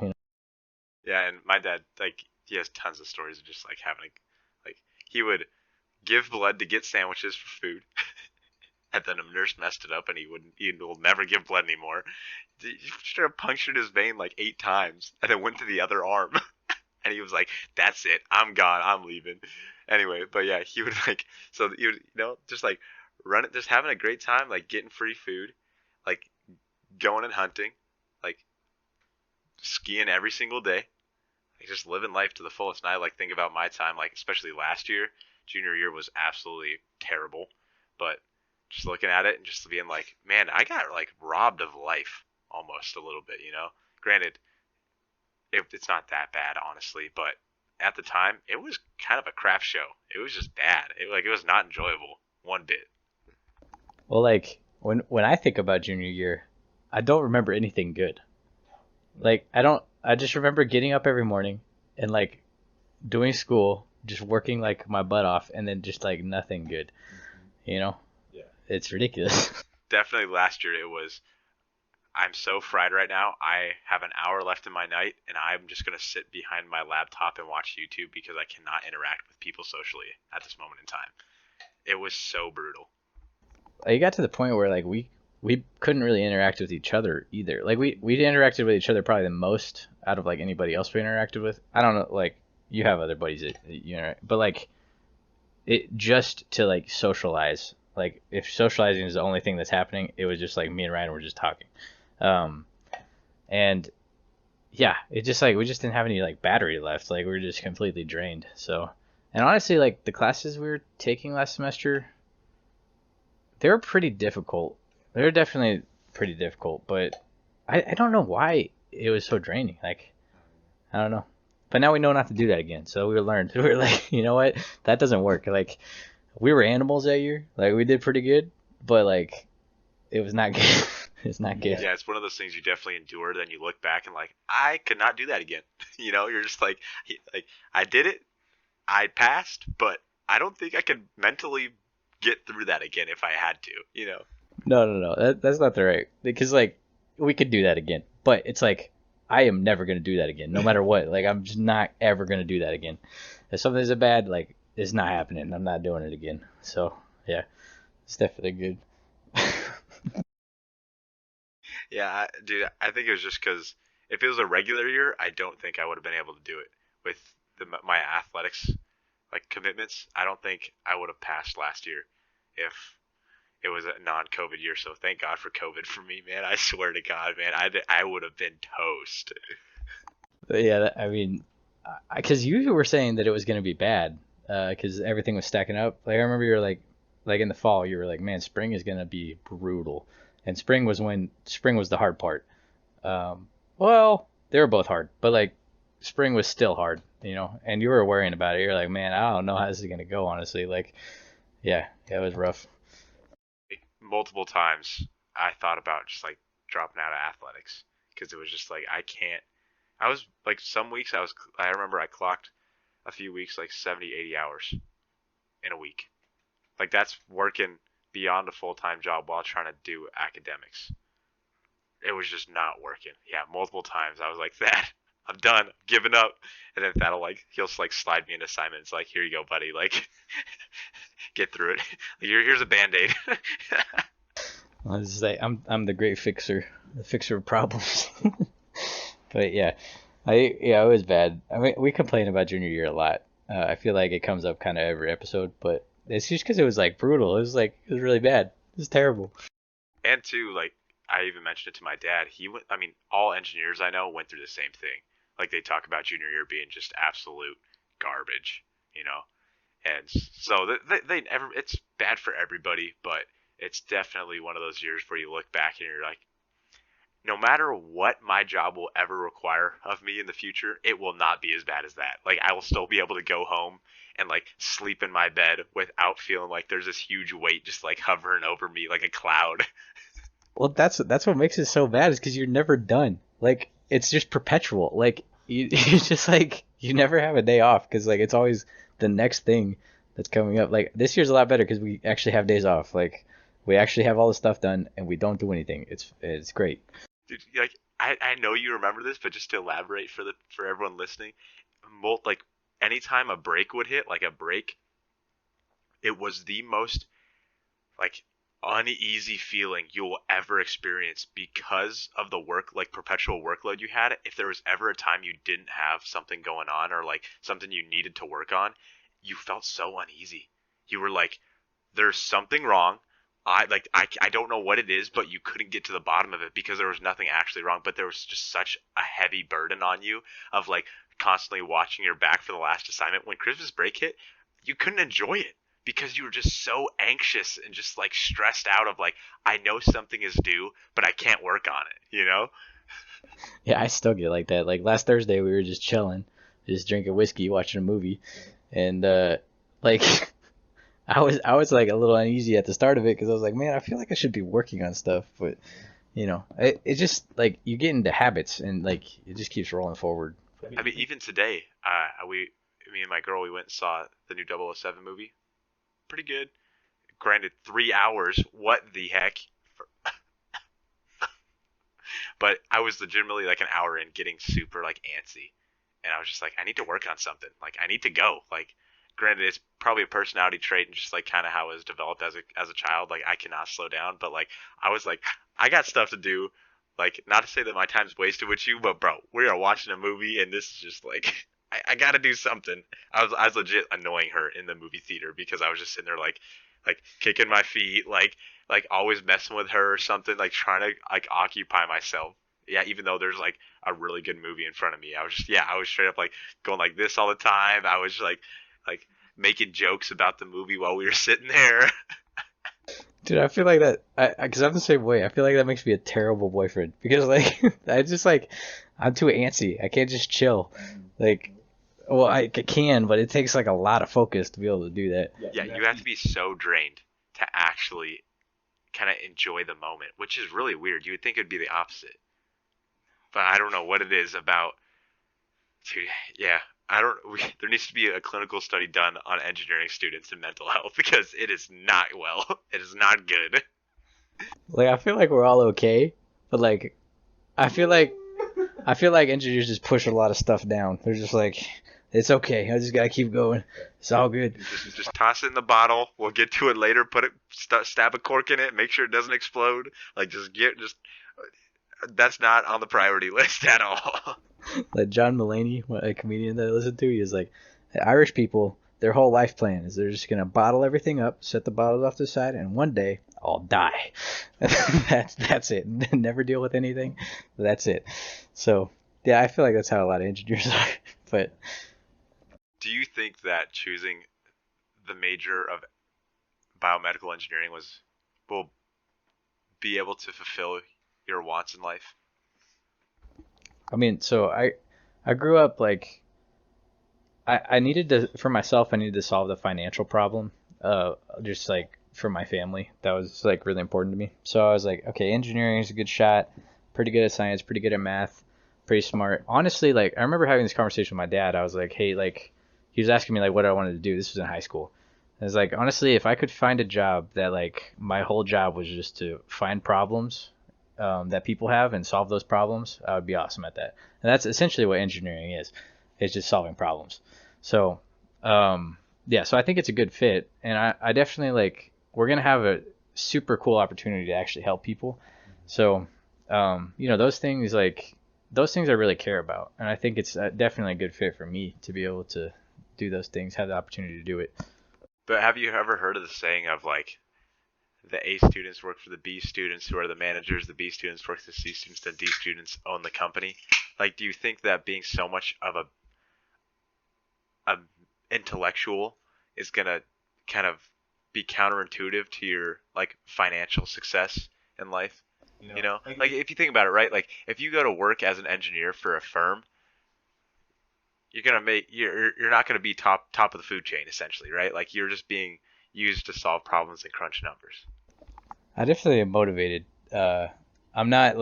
Speaker 2: Yeah, and my dad, like, he has tons of stories of just like like he would give blood to get sandwiches for food. And then a nurse messed it up, and he will never give blood anymore. He should have punctured his vein like 8 times, and then went to the other arm. And he was like, "That's it, I'm gone, I'm leaving." Anyway, but yeah, he would like, so he would, just like run it, just having a great time, like getting free food, like going and hunting, like skiing every single day, like just living life to the fullest. And I like think about my time, like especially last year, junior year was absolutely terrible, but just looking at it and just being like, man, I got like robbed of life almost a little bit, Granted, it's not that bad, honestly, but at the time, it was kind of a crap show. It was just bad. It was not enjoyable one bit.
Speaker 1: Well, like when I think about junior year, I don't remember anything good. Like I don't I just remember getting up every morning and like doing school, just working like my butt off, and then just like nothing good. You know,
Speaker 3: Yeah.
Speaker 1: it's ridiculous.
Speaker 2: Definitely last year it was. I'm so fried right now. I have an hour left in my night, and I'm just gonna sit behind my laptop and watch YouTube because I cannot interact with people socially at this moment in time. It was so brutal.
Speaker 1: It got to the point where like we couldn't really interact with each other either. Like we interacted with each other probably the most out of like anybody else we interacted with. I don't know, like you have other buddies that you know, but like it just to like socialize. Like if socializing is the only thing that's happening, it was just like me and Ryan were just talking. Um, and yeah, it just like we just didn't have any like battery left. Like we were just completely drained. So, and honestly, like the classes we were taking last semester, they were pretty difficult. They were definitely pretty difficult, but I don't know why it was so draining. Like I don't know. But now we know not to do that again. So we learned. We were like, you know what? That doesn't work. Like we were animals that year. Like we did pretty good, but like it was not good. It's not good.
Speaker 2: Yeah, it's one of those things you definitely endure. Then you look back and like, I could not do that again. You know, you're just like I did it, I passed, but I don't think I could mentally get through that again if I had to. You know.
Speaker 1: No. That's not the right. Because like we could do that again, but it's like I am never gonna do that again, no matter what. Like I'm just not ever gonna do that again. If something's a bad, like it's not happening. I'm not doing it again. So yeah, it's definitely good.
Speaker 2: Yeah, dude, I think it was just because if it was a regular year, I don't think I would have been able to do it with my athletics like commitments. I don't think I would have passed last year if it was a non-COVID year. So thank God for COVID for me, man. I swear to God, man, I would have been toast.
Speaker 1: But yeah, I mean, because you were saying that it was gonna be bad, because everything was stacking up. Like I remember you were like in the fall, you were like, man, spring is gonna be brutal, and spring was the hard part. Well, they were both hard, but like spring was still hard, you know. And you were worrying about it. You're like, man, I don't know how this is gonna go, honestly. Like, yeah, it was rough.
Speaker 2: Multiple times I thought about just like dropping out of athletics because it was just like I can't. I was like some weeks I remember I clocked a few weeks like 70, 80 hours in a week. Like that's working beyond a full-time job while trying to do academics. It was just not working. Yeah, multiple times I was like that. I'm done. I'm giving up. And then that'll like he'll like slide me an assignment. It's like, here you go, buddy. Like get through it. Like, here's a band-aid.
Speaker 1: I was just like, I'm the great fixer, the fixer of problems. But yeah, it was bad. I mean, we complain about junior year a lot. I feel like it comes up kind of every episode, but it's just because it was like brutal. It was really bad. It was terrible.
Speaker 2: And two, like I even mentioned it to my dad. He went. I mean, all engineers I know went through the same thing. Like they talk about junior year being just absolute garbage, you know. And so they never. It's bad for everybody, but it's definitely one of those years where you look back and you're like, no matter what my job will ever require of me in the future, it will not be as bad as that. Like I will still be able to go home and like sleep in my bed without feeling like there's this huge weight just like hovering over me like a cloud.
Speaker 1: Well, that's what makes it so bad is because you're never done. Like it's just perpetual. Like you just like you never have a day off because like it's always the next thing that's coming up. Like this year's a lot better because we actually have days off. Like we actually have all the stuff done and we don't do anything. It's great.
Speaker 2: Dude, like I know you remember this, but just to elaborate for everyone listening, like anytime a break would hit, like a break, it was the most like uneasy feeling you will ever experience because of the work like perpetual workload you had. If there was ever a time you didn't have something going on or like something you needed to work on, you felt so uneasy. You were like, there's something wrong. I don't know what it is, but you couldn't get to the bottom of it because there was nothing actually wrong, but there was just such a heavy burden on you of like constantly watching your back for the last assignment. When Christmas break hit, you couldn't enjoy it because you were just so anxious and just like stressed out of like, I know something is due, but I can't work on it, you know?
Speaker 1: Yeah, I still get like that. Like last Thursday, we were just chilling, just drinking whiskey, watching a movie, and like I was like a little uneasy at the start of it because I was like, man, I feel like I should be working on stuff, but It just like you get into habits and like it just keeps rolling forward.
Speaker 2: I mean, even today, me and my girl, we went and saw the new 007 movie. Pretty good. Granted, 3 hours. What the heck? But I was legitimately like an hour in, getting super like antsy, and I was just like, I need to work on something. Like, I need to go. Like, granted, it's probably a personality trait and just like kind of how it was developed as a child. Like, I cannot slow down, but like I was like, I got stuff to do. Like, not to say that my time's wasted with you, but bro, we are watching a movie, and this is just like, I got to do something. I was legit annoying her in the movie theater because I was just sitting there like kicking my feet, like always messing with her or something, like trying to like occupy myself. Yeah, even though there's like a really good movie in front of me, I was straight up like going like this all the time. I was like making jokes about the movie while we were sitting there.
Speaker 1: Dude, I feel like that, because I'm the same way. I feel like that makes me a terrible boyfriend because like I just like I'm too antsy. I can't just chill. Like, well, I can, but it takes like a lot of focus to be able to do that.
Speaker 2: Yeah, you have to be so drained to actually kind of enjoy the moment, which is really weird. You would think it'd be the opposite, but I don't know what it is about. Dude, yeah, I don't. There needs to be a clinical study done on engineering students and mental health because it is not well. It is not good.
Speaker 1: Like I feel like we're all okay, but like I feel like engineers just push a lot of stuff down. They're just like, it's okay. I just gotta keep going. It's all good.
Speaker 2: Just toss it in the bottle. We'll get to it later. Put it, stab a cork in it. Make sure it doesn't explode. Like just. That's not on the priority list at all.
Speaker 1: Like John Mulaney, a comedian that I listen to, he's like, Irish people, their whole life plan is they're just gonna bottle everything up, set the bottles off to the side, and one day I'll die. that's it. Never deal with anything. That's it. So yeah, I feel like that's how a lot of engineers are. But
Speaker 2: do you think that choosing the major of biomedical engineering will be able to fulfill your wants in life?
Speaker 1: I mean, so I grew up like I needed to, for myself, I needed to solve the financial problem. Just like for my family, that was like really important to me. So I was like, okay, engineering is a good shot. Pretty good at science, pretty good at math, pretty smart. Honestly, like I remember having this conversation with my dad. I was like, hey, like he was asking me like what I wanted to do. This was in high school. I was like, honestly, if I could find a job that like my whole job was just to find problems that people have and solve those problems, I would be awesome at that. And that's essentially what engineering is. It's just solving problems. So, yeah, so I think it's a good fit. And I definitely like, we're going to have a super cool opportunity to actually help people. So, those things I really care about. And I think it's definitely a good fit for me to be able to do those things, have the opportunity to do it.
Speaker 2: But have you ever heard of the saying of like, the A students work for the B students who are the managers, the B students work for the C students, the D students own the company? Like, do you think that being so much of a intellectual is going to kind of be counterintuitive to your like financial success in life? Like if you think about it, right? Like if you go to work as an engineer for a firm, you're not going to be top of the food chain essentially, right? Like you're just being used to solve problems and crunch numbers.
Speaker 1: I definitely am motivated. I'm not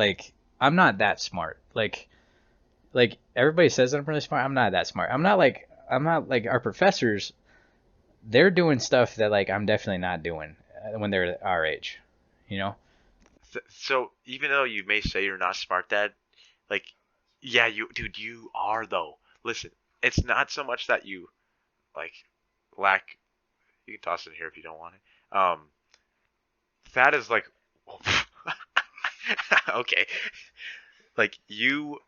Speaker 1: that smart. Like everybody says I'm really smart. I'm not that smart. I'm not like our professors. They're doing stuff that like I'm definitely not doing when they're our age, you know?
Speaker 2: So even though you may say you're not smart, Dad, like, yeah, you are though. Listen, it's not so much that you like lack. You can toss it in here if you don't want it. That is like, okay, like you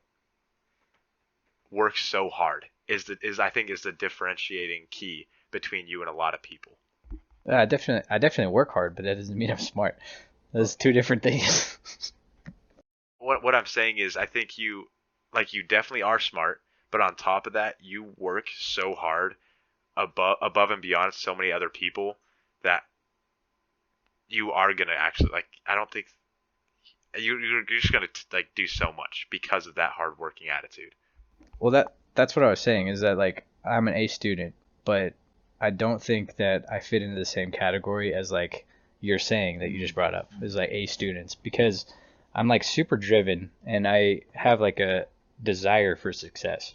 Speaker 2: work so hard is I think is the differentiating key between you and a lot of people.
Speaker 1: I definitely work hard, but that doesn't mean I'm smart. Those two different things.
Speaker 2: What I'm saying is I think you definitely are smart, but on top of that, you work so hard above and beyond so many other people that you are gonna actually like. I don't think you're just gonna like do so much because of that hard working attitude.
Speaker 1: Well, that's what I was saying is that like I'm an A student, but I don't think that I fit into the same category as like you're saying that you just brought up is like A students because I'm like super driven and I have like a desire for success.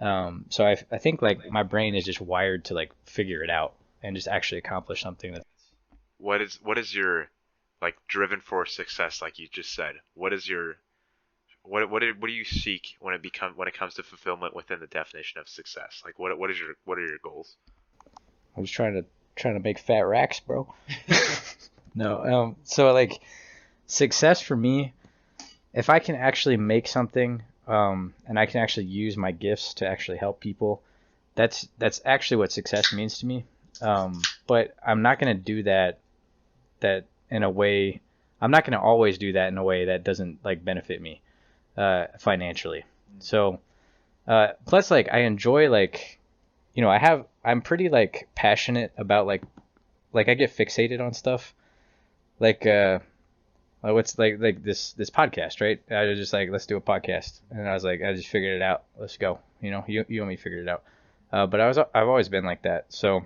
Speaker 1: So I think like my brain is just wired to like figure it out and just actually accomplish something that.
Speaker 2: What is your like driven for success, like you just said? What is your what do you seek when it comes to fulfillment within the definition of success? Like what are your goals?
Speaker 1: I'm just trying to make fat racks, bro. No, so like success for me, if I can actually make something, and I can actually use my gifts to actually help people, that's actually what success means to me. But I'm not gonna do that in a way. I'm not gonna always do that in a way that doesn't like benefit me, financially. So, plus like I enjoy like, I'm pretty like passionate about like I get fixated on stuff like what's like this podcast, right? I was just like, let's do a podcast, and I was like, I just figured it out. Let's go. You and me figured it out. But I've always been like that, so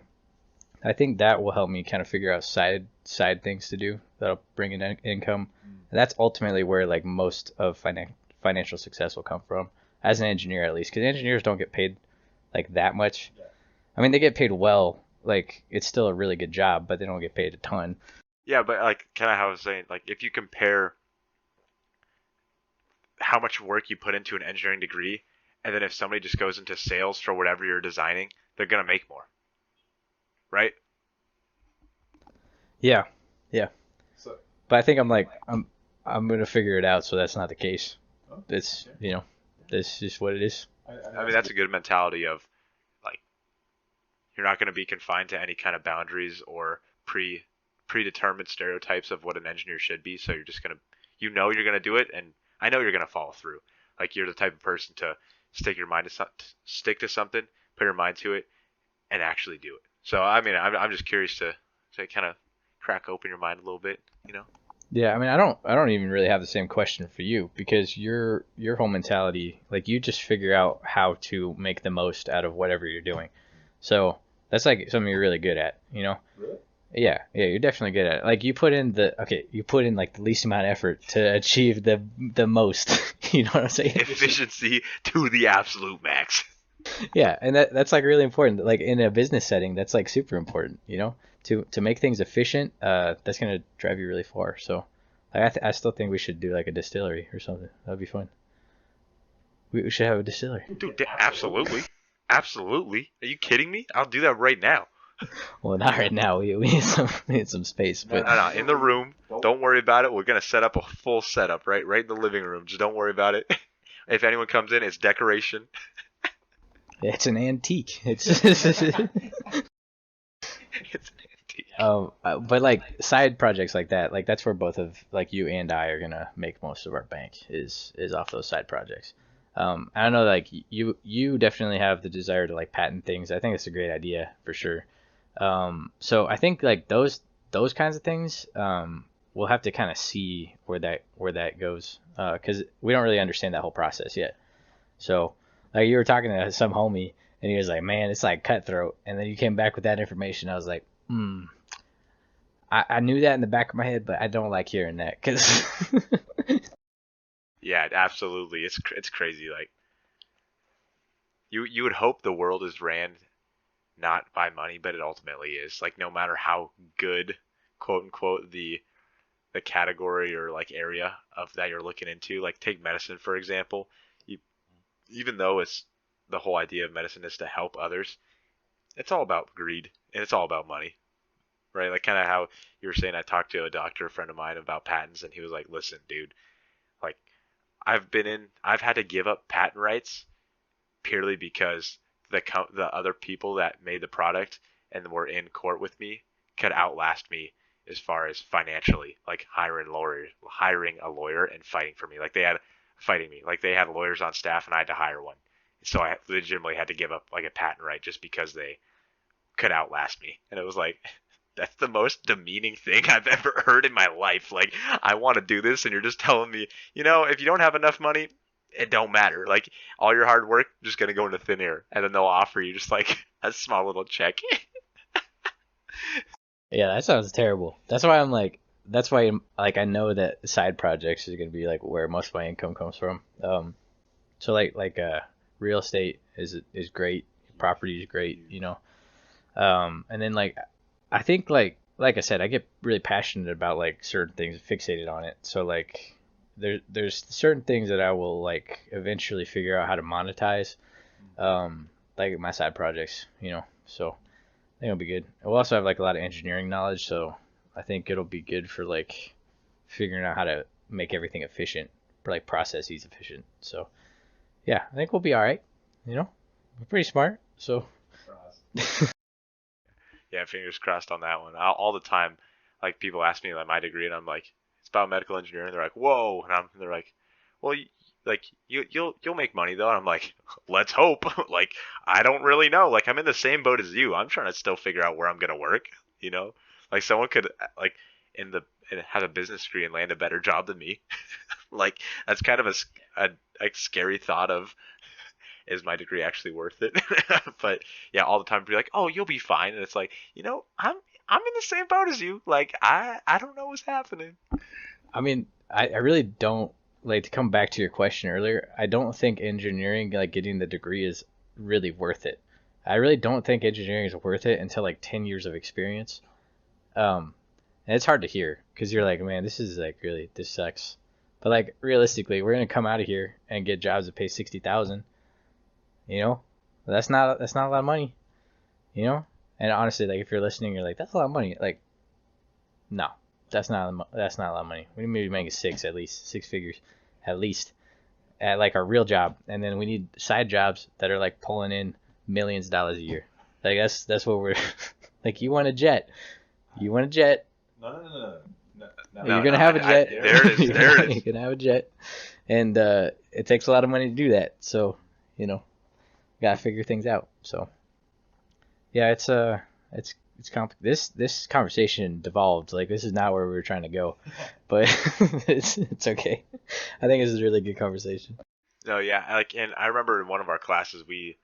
Speaker 1: I think that will help me kind of figure out side things to do that'll bring in income. And that's ultimately where like most of financial success will come from, as an engineer at least, because engineers don't get paid like that much. I mean, they get paid well. Like it's still a really good job, but they don't get paid a ton.
Speaker 2: Yeah, but like kind of how I was saying, like if you compare how much work you put into an engineering degree, and then if somebody just goes into sales for whatever you're designing, they're gonna make more, right?
Speaker 1: Yeah, yeah.
Speaker 3: So,
Speaker 1: But I think I'm gonna figure it out, so that's not the case. It's that's just what it is.
Speaker 2: I mean, that's a good mentality of like you're not gonna be confined to any kind of boundaries or predetermined stereotypes of what an engineer should be. So you're just gonna you're gonna do it, and I know you're gonna follow through. Like you're the type of person to stick to something, put your mind to it, and actually do it. So I mean, I'm just curious to kind of crack open your mind a little bit, you know?
Speaker 1: Yeah, I mean, I don't even really have the same question for you because your whole mentality, like you just figure out how to make the most out of whatever you're doing. So that's like something you're really good at, you know?
Speaker 3: really?
Speaker 1: Yeah, you're definitely good at it. Like you put in like the least amount of effort to achieve the most. You know what I'm saying?
Speaker 2: Efficiency to the absolute max.
Speaker 1: Yeah, and that's like really important. Like in a business setting, that's like super important. To make things efficient. That's gonna drive you really far. So, like, I still think we should do like a distillery or something. That'd be fun. We should have a distillery.
Speaker 2: Dude, absolutely. Absolutely. Are you kidding me? I'll do that right now.
Speaker 1: Well, not right now. We need some space,
Speaker 2: No,
Speaker 1: but
Speaker 2: no, in the room. Don't worry about it. We're gonna set up a full setup, right in the living room. Just don't worry about it. If anyone comes in, it's decoration.
Speaker 1: it's an antique. It's
Speaker 2: It's an antique.
Speaker 1: but like side projects like that, like that's where both of like you and I are gonna make most of our bank is off those side projects. I don't know, like you definitely have the desire to like patent things. I think it's a great idea for sure. So I think like those kinds of things, we'll have to kind of see where that goes, because we don't really understand that whole process yet. So like you were talking to some homie and he was like, man, it's like cutthroat, and then you came back with that information. I was like, I knew that in the back of my head, but I don't like hearing that because
Speaker 2: Yeah, absolutely. It's crazy. Like you would hope the world is ran not by money, but it ultimately is. Like no matter how good, quote unquote, the category or like area of that you're looking into, like take medicine for example. You, even though it's the whole idea of medicine is to help others, it's all about greed and it's all about money, right? Like kind of how you were saying. I talked to a doctor, a friend of mine, about patents, and he was like, "Listen, dude, like I've had to give up patent rights purely because the other people that made the product and were in court with me could outlast me as far as financially, like hiring a lawyer and fighting for me. Like they had fighting me, like they had lawyers on staff and I had to hire one. So I legitimately had to give up like a patent right just because they could outlast me. And it was like, that's the most demeaning thing I've ever heard in my life. Like, I want to do this, and you're just telling me, if you don't have enough money, it don't matter. Like, all your hard work just gonna go into thin air, and then they'll offer you just like a small little check.
Speaker 1: yeah, that sounds terrible. That's why I'm like, that's why like I know that side projects is gonna be like where most of my income comes from. So like real estate is great, property is great, you know. And then like I think like I said, I get really passionate about like certain things, fixated on it. So like there's certain things that I will like eventually figure out how to monetize, like my side projects, you know. So I think it'll be good. We'll also have like a lot of engineering knowledge, so I think it'll be good for like figuring out how to make everything efficient, for like processes efficient. So yeah, I think we'll be all right. You know, we're pretty smart. So
Speaker 2: Yeah, fingers crossed on that one. All the time, like people ask me like my degree, and I'm like, it's biomedical engineering. They're like, whoa, and they're like, well, like you'll make money though, and I'm like, let's hope. Like I don't really know. Like I'm in the same boat as you. I'm trying to still figure out where I'm gonna work. You know, like someone could like in the have a business degree and land a better job than me. Like that's kind of a scary thought of is my degree actually worth it? But yeah, all the time be like, oh, you'll be fine, and it's like, I'm in the same boat as you. Like I don't know what's happening.
Speaker 1: I mean, I really don't like to come back to your question earlier. I don't think engineering, like getting the degree, is really worth it. I really don't think engineering is worth it until like 10 years of experience. And it's hard to hear because you're like, man, this is like really, this sucks. But like realistically, we're gonna come out of here and get jobs that pay 60,000. You know, that's not a lot of money. You know, and honestly, like if you're listening, you're like, that's a lot of money. Like, no, that's not a lot of money. We need to be making at least six figures, at least at like our real job, and then we need side jobs that are like pulling in millions of dollars a year. Like that's what we're like. You want a jet.
Speaker 3: No.
Speaker 1: You're gonna have a jet.
Speaker 2: There it is. There it is.
Speaker 1: You're gonna have a jet, and it takes a lot of money to do that. So, you know, gotta figure things out. So, yeah, it's this conversation devolved. Like this is not where we were trying to go, but it's okay. I think this is a really good conversation.
Speaker 2: No, yeah, like, and I remember in one of our classes we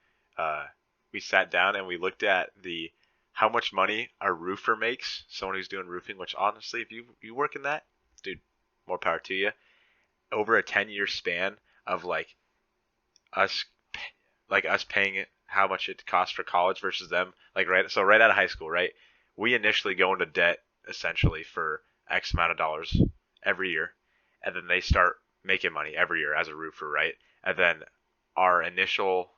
Speaker 2: sat down and we looked at the how much money a roofer makes, someone who's doing roofing. Which honestly, if you work in that, dude, more power to you. Over a 10-year span of us us paying it how much it costs for college versus them, like right out of high school, right, we initially go into debt essentially for X amount of dollars every year, and then they start making money every year as a roofer, right, and then our initial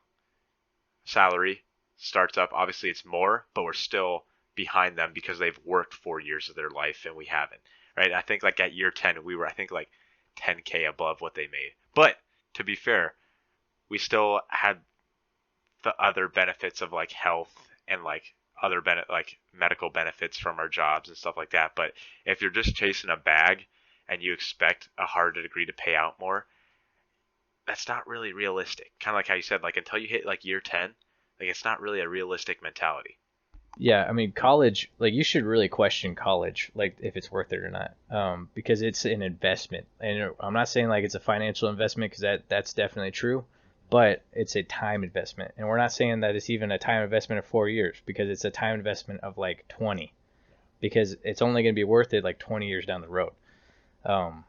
Speaker 2: salary starts up, obviously it's more, but we're still behind them because they've worked 4 years of their life and we haven't, right? I think like at year 10 we were, I think, like 10K above what they made, but to be fair, we still had the other benefits of like health and like like medical benefits from our jobs and stuff like that. But if you're just chasing a bag and you expect a harder degree to pay out more, that's not really realistic. Kind of like how you said, like until you hit like year 10, like it's not really a realistic mentality.
Speaker 1: Yeah, I mean, college, like you should really question college, like if it's worth it or not, because it's an investment. And I'm not saying like it's a financial investment because that's definitely true, but it's a time investment. And we're not saying that it's even a time investment of 4 years because it's a time investment of like 20, because it's only going to be worth it like 20 years down the road. Um,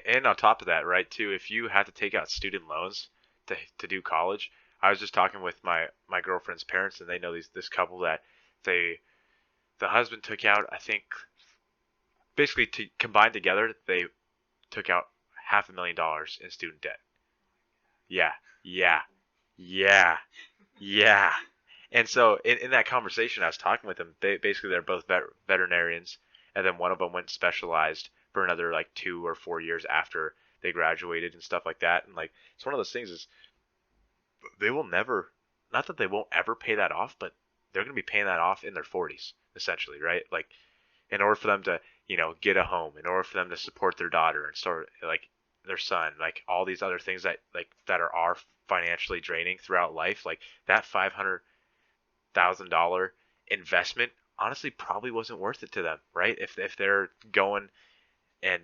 Speaker 2: And on top of that, right, too, if you have to take out student loans to do college, I was just talking with my girlfriend's parents, and they know this couple that they the husband took out, I think, basically to combine together, they took out $500,000 in student debt. Yeah, yeah, yeah, yeah. And so in that conversation, I was talking with them. Basically they're both veterinarians, and then one of them went specialized for another like 2 or 4 years after they graduated and stuff like that. And like it's one of those things is they will never, not that they won't ever pay that off, but they're going to be paying that off in their 40s essentially, right? Like in order for them to get a home, in order for them to support their daughter and start like their son, like all these other things that are financially draining throughout life, like that $500,000 investment honestly probably wasn't worth it to them, right? If they're going and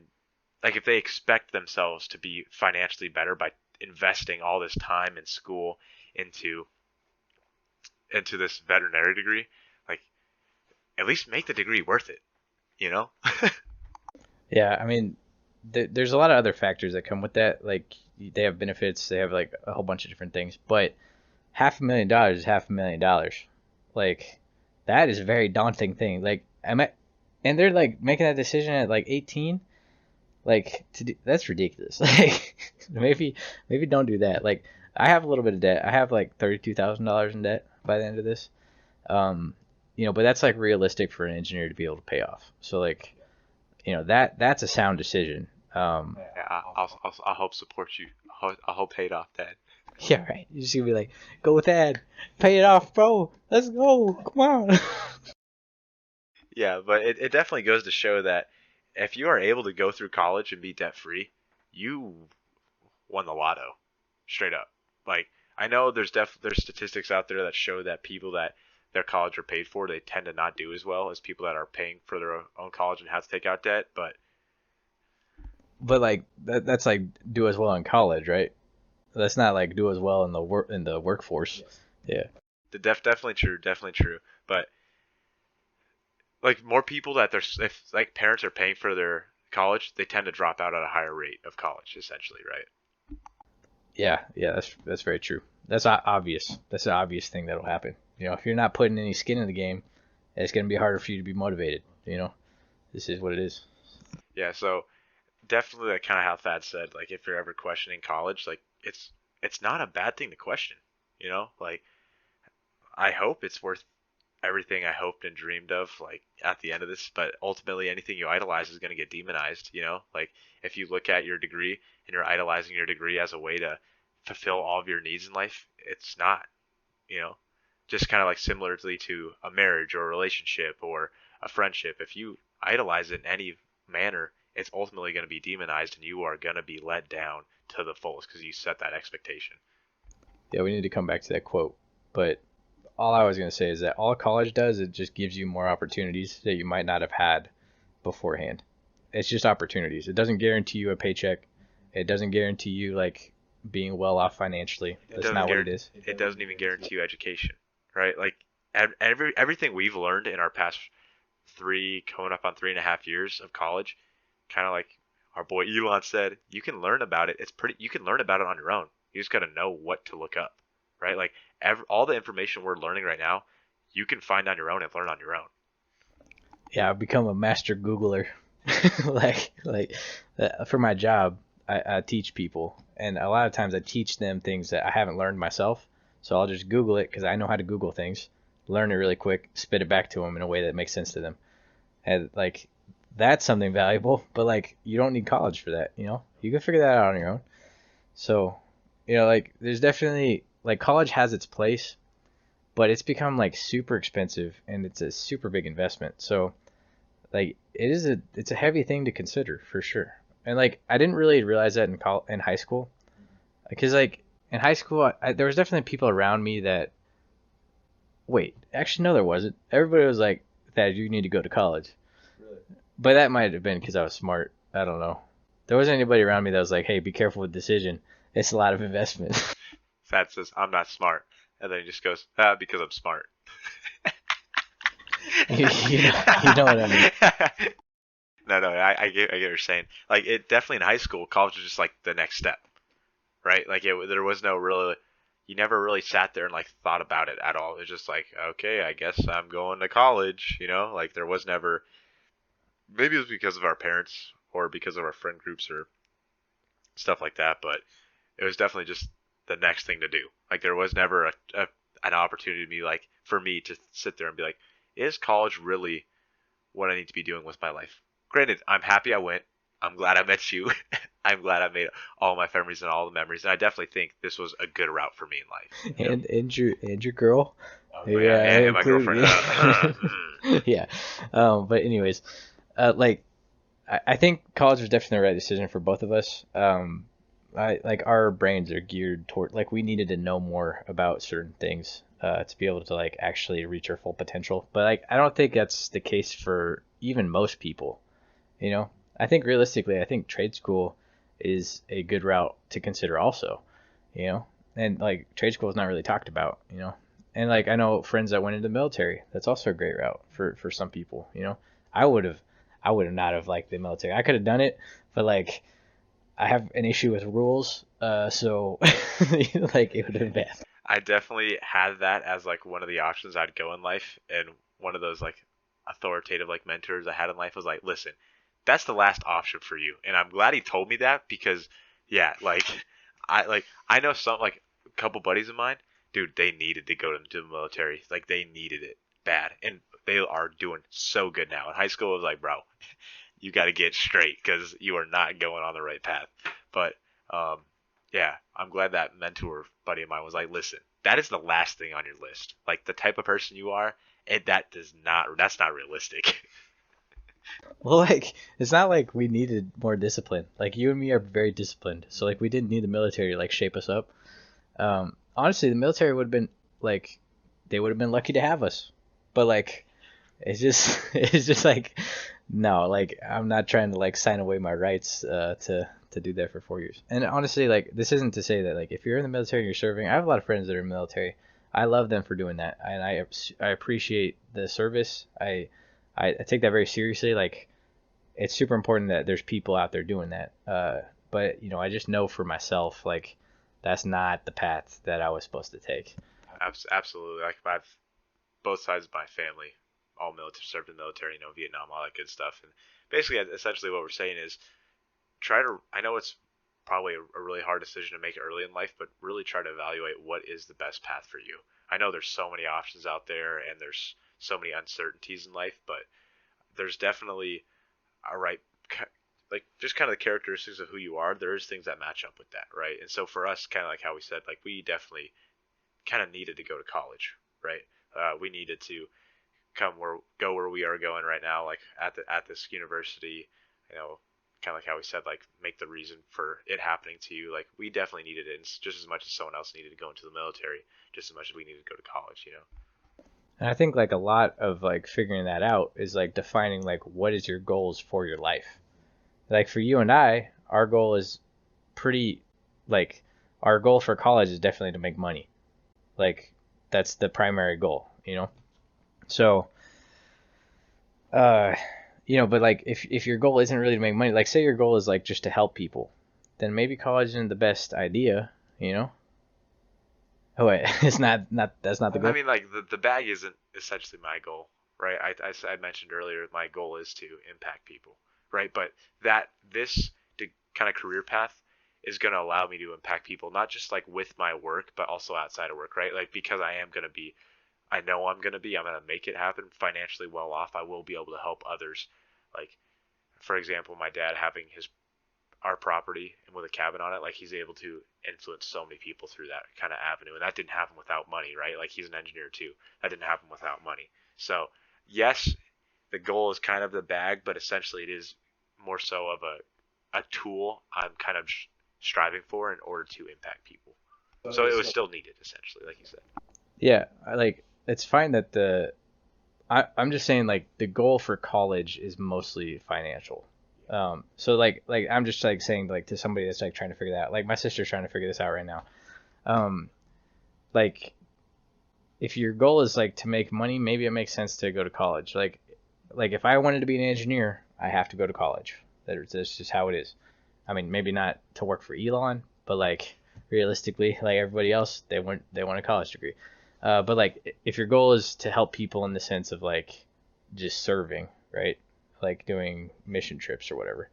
Speaker 2: like if they expect themselves to be financially better by investing all this time in school into this veterinary degree, like at least make the degree worth it, you know?
Speaker 1: Yeah, I mean, there's a lot of other factors that come with that. Like they have benefits, they have like a whole bunch of different things. But $500,000 is $500,000. Like that is a very daunting thing. Like and they're like making that decision at like 18. Like that's ridiculous. Like maybe don't do that. Like I have a little bit of debt. I have like $32,000 in debt by the end of this. Um, but that's like realistic for an engineer to be able to pay off. So like that's a sound decision.
Speaker 2: Yeah, I'll help support you. I'll help pay it off, Dad.
Speaker 1: Yeah, right. You're just gonna be like, go with that, pay it off, bro. Let's go. Come on.
Speaker 2: Yeah, but it definitely goes to show that if you are able to go through college and be debt free, you won the lotto, straight up. Like I know there's statistics out there that show that people that their college are paid for, they tend to not do as well as people that are paying for their own college and have to take out debt. But
Speaker 1: But like that's like do as well in college, right? That's not like do as well in the workforce.
Speaker 3: Yes.
Speaker 1: Yeah.
Speaker 2: definitely true, definitely true. But like more people that their if like parents are paying for their college, they tend to drop out at a higher rate of college, essentially, right?
Speaker 1: Yeah, that's very true. That's obvious. That's an obvious thing that'll happen. If you're not putting any skin in the game, it's gonna be harder for you to be motivated. This is what it is.
Speaker 2: Yeah, so definitely like kind of how Thad said, like if you're ever questioning college, like it's not a bad thing to question, like I hope it's worth everything I hoped and dreamed of, like at the end of this, but ultimately anything you idolize is going to get demonized, like if you look at your degree and you're idolizing your degree as a way to fulfill all of your needs in life, it's not, you know, just kind of like similarly to a marriage or a relationship or a friendship. If you idolize it in any manner, it's ultimately going to be demonized and you are going to be let down to the fullest because you set that expectation.
Speaker 1: Yeah, we need to come back to that quote. But all I was gonna say is that all college does, it just gives you more opportunities that you might not have had beforehand. It's just opportunities. It doesn't guarantee you a paycheck. It doesn't guarantee you like being well off financially.
Speaker 2: It
Speaker 1: That's
Speaker 2: doesn't
Speaker 1: not what it
Speaker 2: guarantee,
Speaker 1: is.
Speaker 2: it doesn't even guarantee you education, right? Like everything we've learned in our past coming up on 3.5 years of college, kind of like our boy Elon said, you can learn about it. You can learn about it on your own. You just got to know what to look up, right? Like all the information we're learning right now, you can find on your own and learn on your own.
Speaker 1: Yeah, I've become a master Googler. For my job, I teach people, and a lot of times I teach them things that I haven't learned myself. So I'll just Google it because I know how to Google things, learn it really quick, spit it back to them in a way that makes sense to them. And like that's something valuable, but like you don't need college for that, You can figure that out on your own. So, like there's definitely like college has its place, but it's become like super expensive and it's a super big investment. So, like it's a heavy thing to consider for sure. And like I didn't really realize that in high school, because like in high school there was definitely people around me that wait, actually no there wasn't. Everybody was like that you need to go to college.
Speaker 3: Really?
Speaker 1: But that might have been because I was smart. I don't know. There wasn't anybody around me that was like, "Hey, be careful with decision. It's a lot of investment."
Speaker 2: Fat says, I'm not smart. And then he just goes, because I'm smart.
Speaker 1: You know what I mean?
Speaker 2: No, I get what you're saying. Like, it definitely in high school, college was just like the next step, right? Like, there was no really, you never really sat there and like thought about it at all. It was just like, okay, I guess I'm going to college, Like, there was never, maybe it was because of our parents or because of our friend groups or stuff like that, but it was definitely just the next thing to do. Like there was never an opportunity to be like for me to sit there and be like, is college really what I need to be doing with my life? Granted, I'm happy I went. I'm glad I met you. I'm glad I made all my memories and all the memories. And I definitely think this was a good route for me in life.
Speaker 1: And your girl.
Speaker 3: Oh,
Speaker 1: Yeah,
Speaker 2: and my girlfriend.
Speaker 1: Yeah. But anyways, like I think college was definitely the right decision for both of us. I like our brains are geared toward like we needed to know more about certain things to be able to like actually reach our full potential. But like I don't think that's the case for even most people. I think realistically, I think trade school is a good route to consider also. You know, and like trade school is not really talked about. And like I know friends that went into the military. That's also a great route for some people. I would have I would have not have liked the military. I could have done it, but like I have an issue with rules, so like it would have been bad.
Speaker 2: I definitely had that as like one of the options I'd go in life, and one of those like authoritative like mentors I had in life was like, listen, that's the last option for you, and I'm glad he told me that because yeah, I know some like a couple buddies of mine, dude, they needed to go to the military, like they needed it bad, and they are doing so good now. In high school, it was like, bro, you got to get straight because you are not going on the right path. But um, yeah, I'm glad that mentor buddy of mine was like, listen, that is the last thing on your list. Like the type of person you are, that's not realistic.
Speaker 1: Well, like it's not like we needed more discipline. Like you and me are very disciplined, so like we didn't need the military to like shape us up. Honestly, the military would have been like they would have been lucky to have us, but like it's just it's just like no, like I'm not trying to like sign away my rights to do that for 4 years. And honestly, like this isn't to say that like if you're in the military and you're serving, I have a lot of friends that are in the military. I love them for doing that, and I appreciate the service. I take that very seriously. Like it's super important that there's people out there doing that. But you know, I just know for myself, like that's not the path that I was supposed to take.
Speaker 2: Absolutely. Like I've both sides of my family, all military served in the military, Vietnam, all that good stuff. And basically, essentially, what we're saying is try to. I know it's probably a really hard decision to make early in life, but really try to evaluate what is the best path for you. I know there's so many options out there, and there's so many uncertainties in life, but there's definitely a right, like just kind of the characteristics of who you are. There is things that match up with that, right? And so for us, kind of like how we said, like we definitely kind of needed to go to college, right? We needed to go where we are going right now, like at this university, kind of like how we said, like make the reason for it happening to you. Like we definitely needed it, and just as much as someone else needed to go into the military, just as much as we needed to go to college.
Speaker 1: And I think like a lot of like figuring that out is like defining like what is your goals for your life. Like for you and I, our goal is pretty like our goal for college is definitely to make money. Like that's the primary goal, you know? So but like if your goal isn't really to make money, like say your goal is like just to help people, then maybe college isn't the best idea, you know? Oh wait, it's not that's not the goal.
Speaker 2: I mean, like the bag isn't essentially my goal, right? I mentioned earlier my goal is to impact people, right? But this kind of career path is going to allow me to impact people, not just like with my work, but also outside of work, right? Like because I know I'm going to make it happen financially well off. I will be able to help others. Like, for example, my dad having our property and with a cabin on it, like he's able to influence so many people through that kind of avenue. And that didn't happen without money, right? Like he's an engineer too. That didn't happen without money. So yes, the goal is kind of the bag, but essentially it is more so of a tool I'm kind of striving for in order to impact people. So it was still needed, essentially, like you said.
Speaker 1: Yeah, it's fine that I'm just saying like the goal for college is mostly financial. So like I'm just like saying like to somebody that's like trying to figure that out. Like my sister's trying to figure this out right now. Like if your goal is like to make money, maybe it makes sense to go to college. Like if I wanted to be an engineer, I have to go to college. That's just how it is. I mean, maybe not to work for Elon, but like realistically, like everybody else, they want a college degree. But like if your goal is to help people in the sense of like just serving, right? Like doing mission trips or whatever,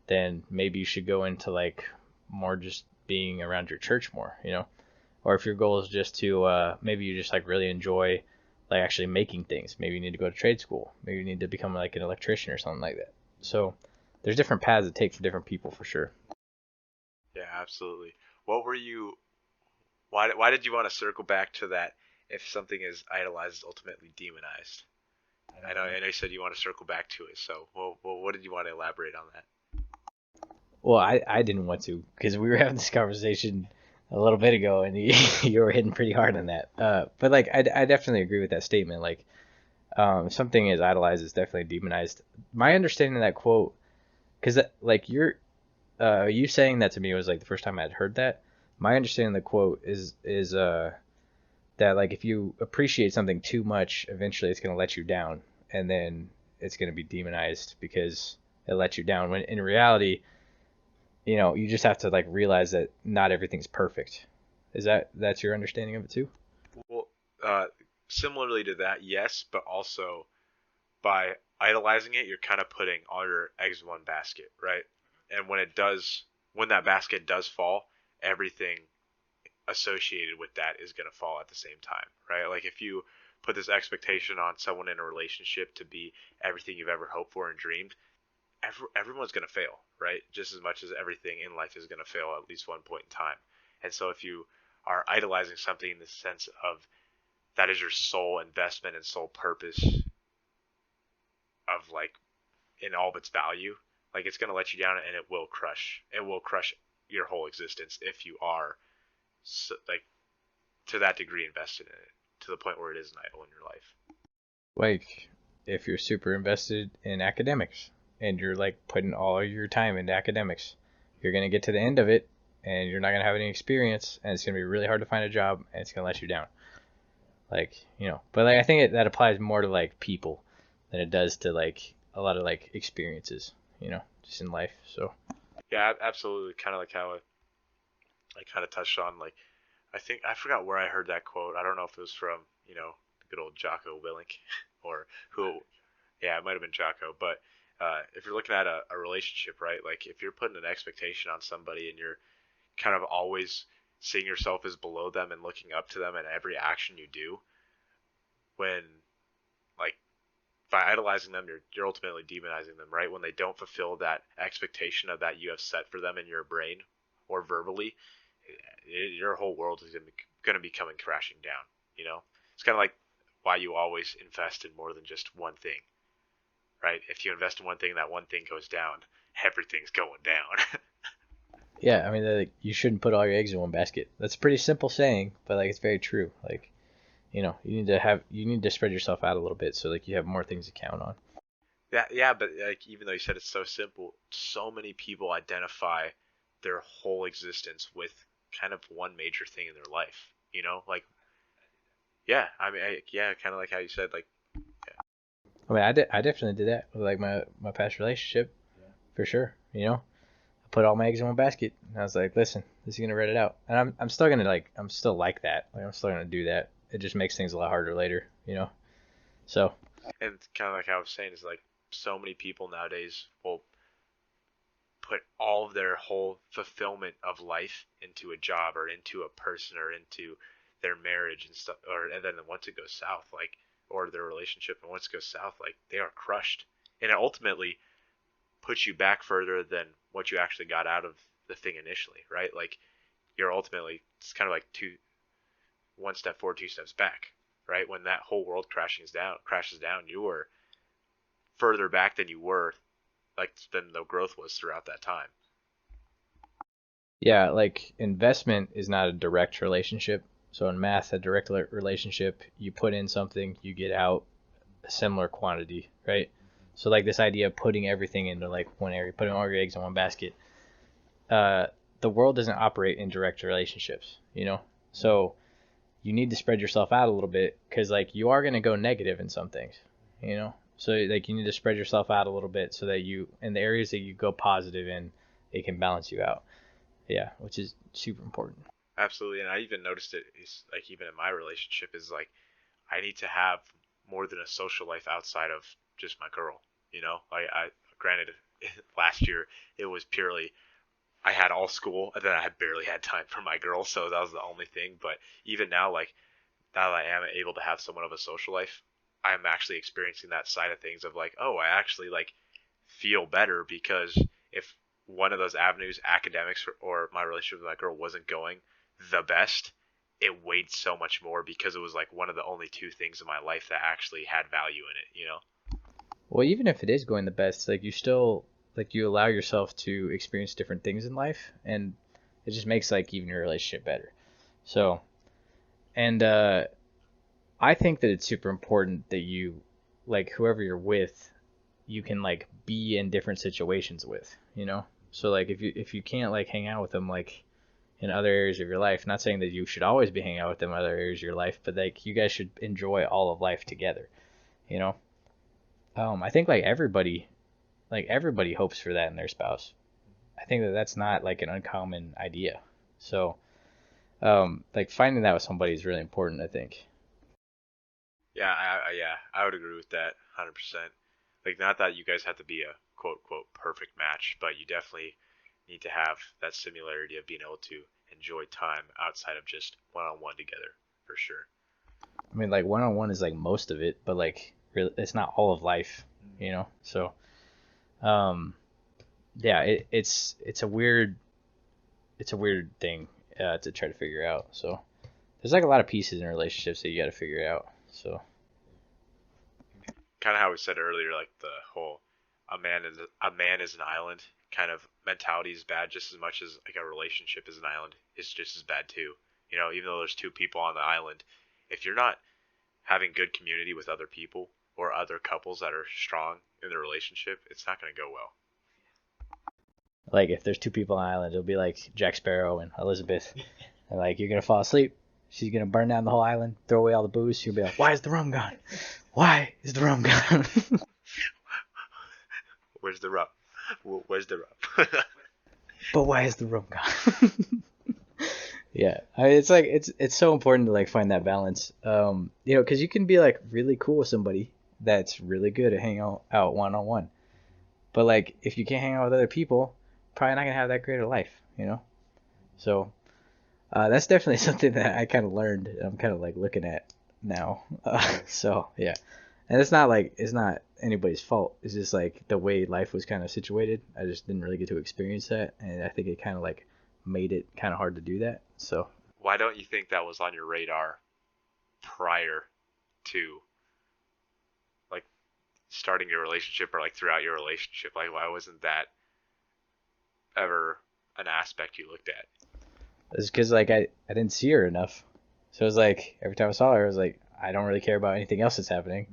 Speaker 1: then maybe you should go into like more just being around your church more, you know? Or if your goal is just to maybe you just like really enjoy like actually making things, maybe you need to go to trade school, maybe you need to become like an electrician or something like that. So there's different paths to take for different people for sure.
Speaker 2: Yeah, absolutely. Why did you want to circle back to that? If something is idolized, is ultimately demonized. I know you said you want to circle back to it. So, what did you want to elaborate on that?
Speaker 1: Well, I didn't want to because we were having this conversation a little bit ago, and you were hitting pretty hard on that. But like I definitely agree with that statement. Like, if something is idolized, it's definitely demonized. My understanding of that quote, because like you saying that to me was like the first time I'd heard that. My understanding of the quote is that like if you appreciate something too much, eventually it's going to let you down, and then it's going to be demonized because it lets you down. When in reality, you know, you just have to like realize that not everything's perfect. That's your understanding of it too?
Speaker 2: Well, similarly to that, yes, but also by idolizing it, you're kind of putting all your eggs in one basket, right? And when that basket does fall, everything associated with that is going to fall at the same time, right? Like if you put this expectation on someone in a relationship to be everything you've ever hoped for and dreamed, everyone's going to fail, right? Just as much as everything in life is going to fail at least one point in time. And so if you are idolizing something in the sense of that is your sole investment and sole purpose of like in all of its value, like it's going to let you down and it will crush your whole existence if you are so, like to that degree invested in it to the point where it is an idol in your life.
Speaker 1: Like if you're super invested in academics and you're like putting all of your time into academics, you're going to get to the end of it and you're not going to have any experience and it's going to be really hard to find a job and it's going to let you down. Like, you know, but like I think that applies more to like people than it does to like a lot of like experiences, you know, just in life. So
Speaker 2: Yeah, absolutely. Kind of like how I kind of touched on like I think I forgot where I heard that quote. I don't know if it was from the good old Jocko Willink or who. Yeah, it might have been Jocko. But if you're looking at a relationship, right? Like if you're putting an expectation on somebody and you're kind of always seeing yourself as below them and looking up to them in every action you do, when like by idolizing them, you're ultimately demonizing them, right? When they don't fulfill that expectation of that you have set for them in your brain or verbally, your whole world is going to be coming crashing down. You know, it's kind of like why you always invest in more than just one thing, right? If you invest in one thing, that one thing goes down, everything's going down.
Speaker 1: yeah, I mean, like, you shouldn't put all your eggs in one basket. That's a pretty simple saying, but like it's very true. Like, you know, you need to spread yourself out a little bit so like you have more things to count on.
Speaker 2: Yeah, but like even though you said it's so simple, so many people identify their whole existence with kind of one major thing in their life. You know, like yeah, I mean, yeah, kind of like how you said, like yeah,
Speaker 1: I mean, I definitely did that with like my past relationship for sure. You know, I put all my eggs in one basket. And I was like, listen, this is gonna red it out, and I'm still gonna like I'm still like that. Like I'm still gonna do that. It just makes things a lot harder later. You know, so
Speaker 2: and kind of like how I was saying is like so many people nowadays will put all of their whole fulfillment of life into a job or into a person or into their marriage and stuff, or and then once it goes south, like or their relationship, and once it goes south, like they are crushed, and it ultimately puts you back further than what you actually got out of the thing initially, right? Like you're ultimately it's kind of like one step forward, two steps back, right? When that whole world crashes down, you were further back than you were like than the growth was throughout that time.
Speaker 1: yeah, like investment is not a direct relationship. So in math, a direct relationship, you put in something, you get out a similar quantity, right? So like this idea of putting everything into like one area, putting all your eggs in one basket. Uh, the world doesn't operate in direct relationships, you know. So you need to spread yourself out a little bit because like you are gonna go negative in some things, you know. So like you need to spread yourself out a little bit so that you in the areas that you go positive in, it can balance you out. Yeah, which is super important.
Speaker 2: Absolutely, and I even noticed it is like even in my relationship is like I need to have more than a social life outside of just my girl. You know, I granted last year it was purely I had all school and then I had barely had time for my girl, so that was the only thing. But even now, like now that I am able to have somewhat of a social life, I'm actually experiencing that side of things of like, oh, I actually like feel better because if one of those avenues, academics or my relationship with my girl, wasn't going the best, it weighed so much more because it was like one of the only two things in my life that actually had value in it, you know?
Speaker 1: Well, even if it is going the best, like you still like you allow yourself to experience different things in life, and it just makes like even your relationship better. So, and I think that it's super important that you like whoever you're with, you can like be in different situations with, you know. So like if you can't like hang out with them like in other areas of your life, not saying that you should always be hanging out with them in other areas of your life, but like you guys should enjoy all of life together, you know. I think like everybody hopes for that in their spouse. I think that that's not like an uncommon idea. So, like finding that with somebody is really important, I think.
Speaker 2: Yeah, I would agree with that 100%. Like, not that you guys have to be a quote quote perfect match, but you definitely need to have that similarity of being able to enjoy time outside of just one on one together, for sure.
Speaker 1: I mean, like one-on-one is like most of it, but like really, it's not all of life, you know? So, um, yeah, it's a weird thing to try to figure out. So there's like a lot of pieces in relationships that you got to figure out. So
Speaker 2: Kind of how we said earlier, like the whole a man is an island kind of mentality is bad just as much as like a relationship is an island is just as bad too. You know, even though there's two people on the island, if you're not having good community with other people or other couples that are strong in the relationship, it's not going to go well.
Speaker 1: like if there's two people on the island, it'll be like Jack Sparrow and Elizabeth. And like you're gonna fall asleep. She's gonna burn down the whole island, throw away all the booze. She'll be like, "Why is the rum gone? Why is the rum gone?"
Speaker 2: Where's the rub? Where's the rub?
Speaker 1: But why is the rum gone? Yeah, I mean, it's like it's so important to like find that balance. You know, because you can be like really cool with somebody that's really good at hanging out one on one, but like if you can't hang out with other people, probably not gonna have that great a life. You know, so that's definitely something that I kind of learned. I'm kind of like looking at now. So yeah, and it's not anybody's fault. It's just like the way life was kind of situated. I just didn't really get to experience that, and I think it kind of like made it kind of hard to do that. So
Speaker 2: Why don't you think that was on your radar prior to like starting your relationship or like throughout your relationship? Like, why wasn't that ever an aspect you looked at?
Speaker 1: it's because like I didn't see her enough. So it was like every time I saw her, I was like, I don't really care about anything else that's happening.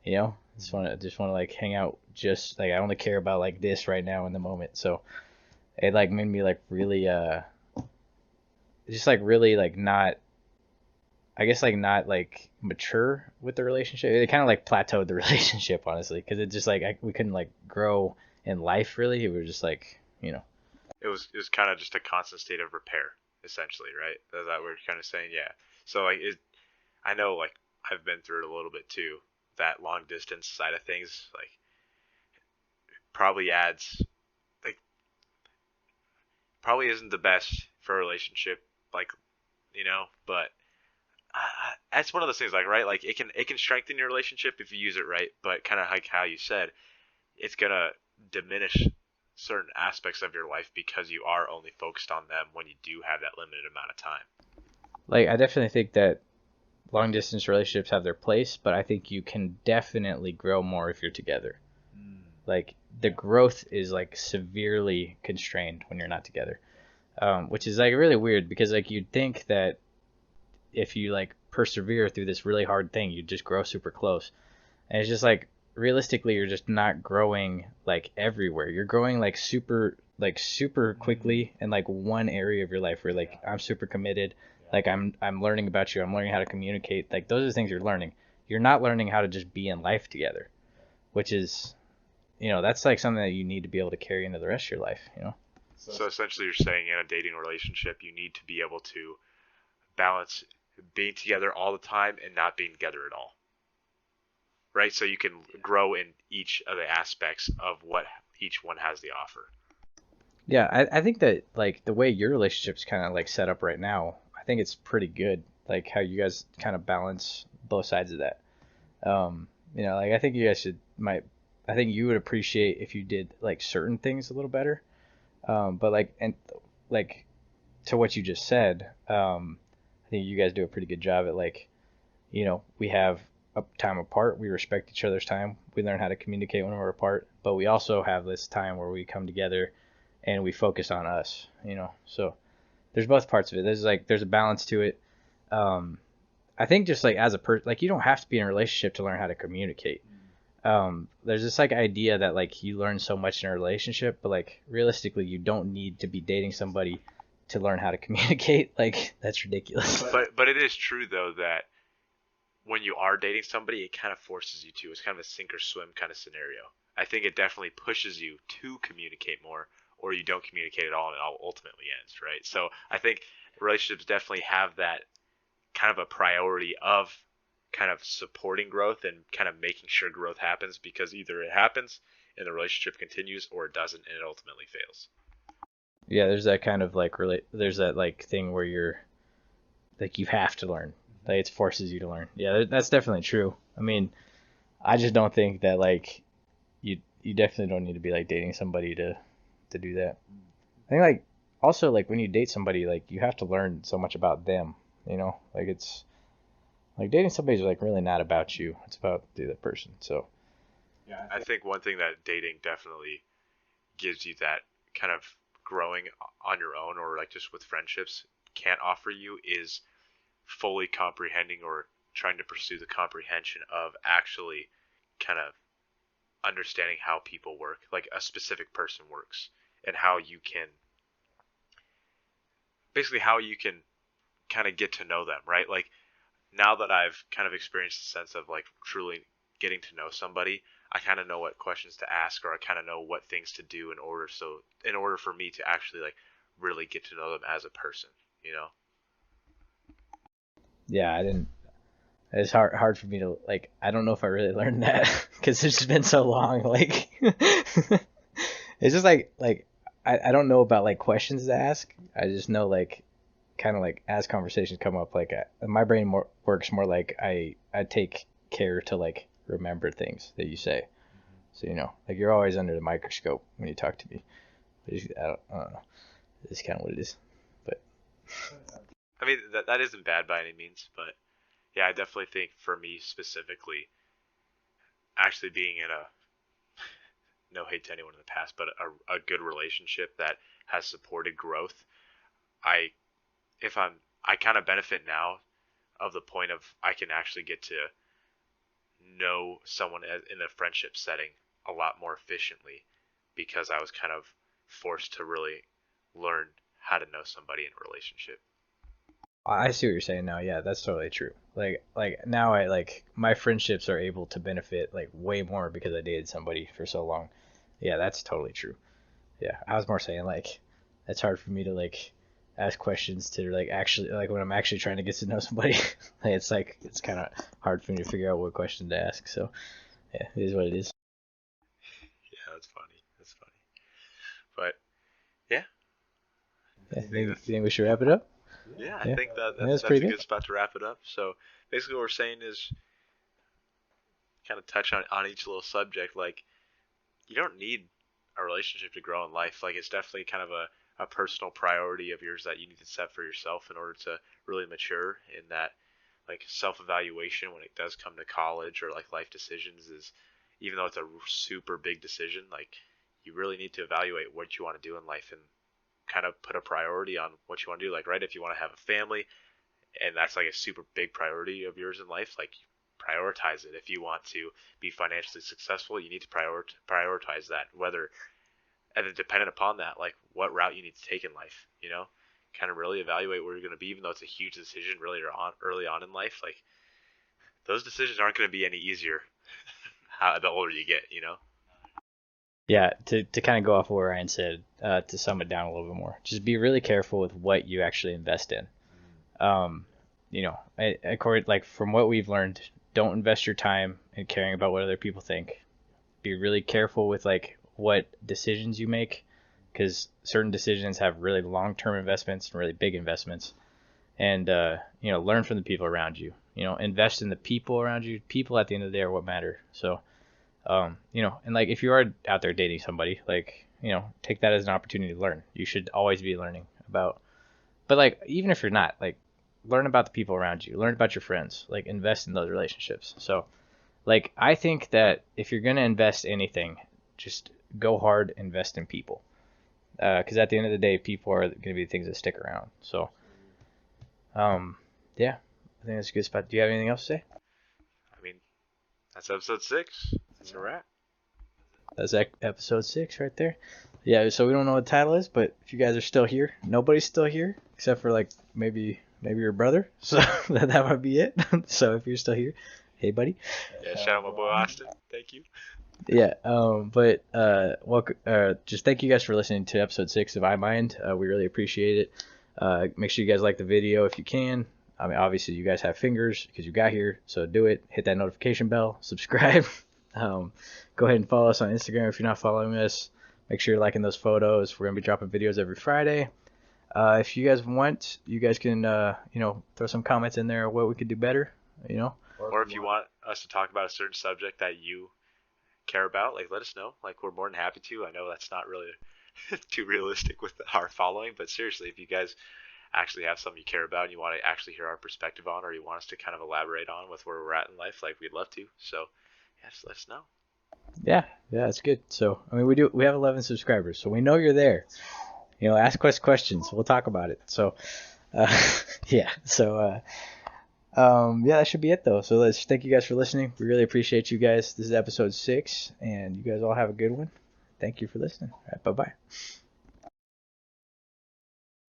Speaker 1: You know, just want to like hang out. Just like I only care about like this right now in the moment. So it like made me like really just like really like not, I guess like not like mature with the relationship. It kind of like plateaued the relationship honestly, because it just like we couldn't like grow in life really. We were just like, you know.
Speaker 2: It was kind of just a constant state of repair, essentially, right? Is that what we're kind of saying? Yeah. So like I know like I've been through it a little bit too. That long distance side of things like probably adds like probably isn't the best for a relationship, like you know, but that's one of those things like right like it can strengthen your relationship if you use it right, but kind of like how you said it's gonna diminish certain aspects of your life because you are only focused on them when you do have that limited amount of time.
Speaker 1: Like I definitely think that long distance relationships have their place, but I think you can definitely grow more if you're together. Like the growth is like severely constrained when you're not together, which is like really weird because like you'd think that if you like persevere through this really hard thing, you'd just grow super close. And it's just like realistically, you're just not growing like everywhere. You're growing like super quickly in like one area of your life where like I'm super committed. Like I'm learning about you. I'm learning how to communicate. Like those are the things you're learning. You're not learning how to just be in life together, which is, you know, that's like something that you need to be able to carry into the rest of your life, you know?
Speaker 2: So essentially you're saying in a dating relationship you need to be able to balance being together all the time and not being together at all, right? So you can grow in each of the aspects of what each one has to offer.
Speaker 1: Yeah, I think that like the way your relationship's kind of like set up right now, I think it's pretty good. Like how you guys kind of balance both sides of that. You know, like I think you guys I think you would appreciate if you did like certain things a little better. But like, and like to what you just said, I think you guys do a pretty good job at like, you know, we have a time apart. We respect each other's time. We learn how to communicate when we're apart, but we also have this time where we come together and we focus on us, you know? So there's both parts of it. There's a balance to it. I think just like as a person, like you don't have to be in a relationship to learn how to communicate. There's this like idea that like you learn so much in a relationship, but like realistically, you don't need to be dating somebody to learn how to communicate. Like that's ridiculous.
Speaker 2: But it is true though that when you are dating somebody, it kind of forces you to. It's kind of a sink or swim kind of scenario. I think it definitely pushes you to communicate more, or you don't communicate at all, and it all ultimately ends, right? So I think relationships definitely have that kind of a priority of kind of supporting growth and kind of making sure growth happens, because either it happens and the relationship continues, or it doesn't and it ultimately fails.
Speaker 1: Yeah, there's that kind of like there's that like thing where you're like you have to learn. Like it forces you to learn. Yeah, that's definitely true. I mean, I just don't think that like you definitely don't need to be like dating somebody to do that. I think like also like when you date somebody like you have to learn so much about them, you know? Like it's like dating somebody's like really not about you. It's about the other person. So,
Speaker 3: Yeah,
Speaker 2: I think one thing that dating definitely gives you that kind of growing on your own, or like just with friendships, can't offer you is fully comprehending or trying to pursue the comprehension of actually kind of understanding how people work, like a specific person works, and how you can basically how you can kind of get to know them, right? Like now that I've kind of experienced the sense of like truly getting to know somebody, I kind of know what questions to ask, or I kind of know what things to do in order for me to actually like really get to know them as a person, you know?
Speaker 1: yeah, I didn't it's hard for me to like I don't know if I really learned that cuz it's just been so long like it's just like I don't know about like questions to ask. I just know like kind of like as conversations come up like my brain works more like I take care to like remember things that you say. So you know, like you're always under the microscope when you talk to me. I don't know. It's kind of what it is. But
Speaker 2: I mean, that isn't bad by any means, but yeah, I definitely think for me specifically, actually being in a no hate to anyone in the past, but a good relationship that has supported growth, I if I kind of benefit now of the point of I can actually get to know someone in a friendship setting a lot more efficiently, because I was kind of forced to really learn how to know somebody in a relationship.
Speaker 1: I see what you're saying now. Yeah, that's totally true. Like now I like my friendships are able to benefit like way more because I dated somebody for so long. Yeah, that's totally true. Yeah, I was more saying like it's hard for me to like ask questions to like actually like when I'm actually trying to get to know somebody. Like it's kind of hard for me to figure out what question to ask. So yeah, it is what it is.
Speaker 2: Yeah, that's funny. That's funny. But yeah, I
Speaker 1: Yeah,
Speaker 2: think
Speaker 1: you
Speaker 2: that's
Speaker 1: think we should wrap it up?
Speaker 2: yeah. I
Speaker 1: Yeah,
Speaker 2: think that
Speaker 1: yeah,
Speaker 2: that's
Speaker 1: that's
Speaker 2: that's
Speaker 1: pretty
Speaker 2: a
Speaker 1: good.
Speaker 2: good spot to wrap it up. So basically, what we're saying is kind of touch on each little subject. Like you don't need a relationship to grow in life. Like it's definitely kind of a personal priority of yours that you need to set for yourself in order to really mature in that like self evaluation when it does come to college or like life decisions is, even though it's a super big decision, like you really need to evaluate what you want to do in life and kind of put a priority on what you want to do. Like, right, if you want to have a family and that's like a super big priority of yours in life, like prioritize it. If you want to be financially successful, you need to prioritize that, whether and then dependent upon that, like what route you need to take in life, you know, kind of really evaluate where you're going to be, even though it's a huge decision really early on in life. Like those decisions aren't going to be any easier the older you get, you know.
Speaker 1: Yeah, to kind of go off of what Ryan said, to sum it down a little bit more, just be really careful with what you actually invest in. Um, you know, according like from what we've learned, don't invest your time in caring about what other people think. Be really careful with like what decisions you make, because certain decisions have really long-term investments and really big investments. And you know, learn from the people around you. You know, invest in the people around you. People at the end of the day are what matter. So you know, and like if you are out there dating somebody, like, you know, take that as an opportunity to learn. You should always be learning about, but like, even if you're not, like, learn about the people around you, learn about your friends, like, invest in those relationships. So, like, I think that if you're going to invest anything, just go hard, invest in people. Because at the end of the day, people are going to be the things that stick around. So, um, yeah, I think that's a good spot. Do you have anything else to say?
Speaker 2: I mean, that's episode 6. That's a wrap.
Speaker 1: That's episode 6 right there. Yeah, so we don't know what the title is, but if you guys are still here, nobody's still here except for like maybe maybe your brother. So that might be it. So if you're still here, hey buddy.
Speaker 2: Yeah, shout out my boy Austin. Thank you.
Speaker 1: Yeah. Welcome. Just thank you guys for listening to episode 6 of iMind. We really appreciate it. Make sure you guys like the video if you can. I mean, obviously you guys have fingers because you got here, so do it. Hit that notification bell. Subscribe. Go ahead and follow us on Instagram if you're not following us. Make sure you're liking those photos. We're gonna be dropping videos every Friday. If you guys want, you guys can throw some comments in there what we could do better.
Speaker 2: Or if you want us to talk about a certain subject that you care about, like let us know. Like we're more than happy to. I know that's not really too realistic with our following, but seriously, if you guys actually have something you care about and you want to actually hear our perspective on, or you want us to kind of elaborate on with where we're at in life, like we'd love to. So yeah, just let us know.
Speaker 1: Yeah, that's good. So I mean, we have 11 subscribers, so we know you're there. Ask us questions. We'll talk about it. So yeah. So that should be it though. So thank you guys for listening. We really appreciate you guys. This is episode 6, and you guys all have a good one. Thank you for listening. All right, bye-bye.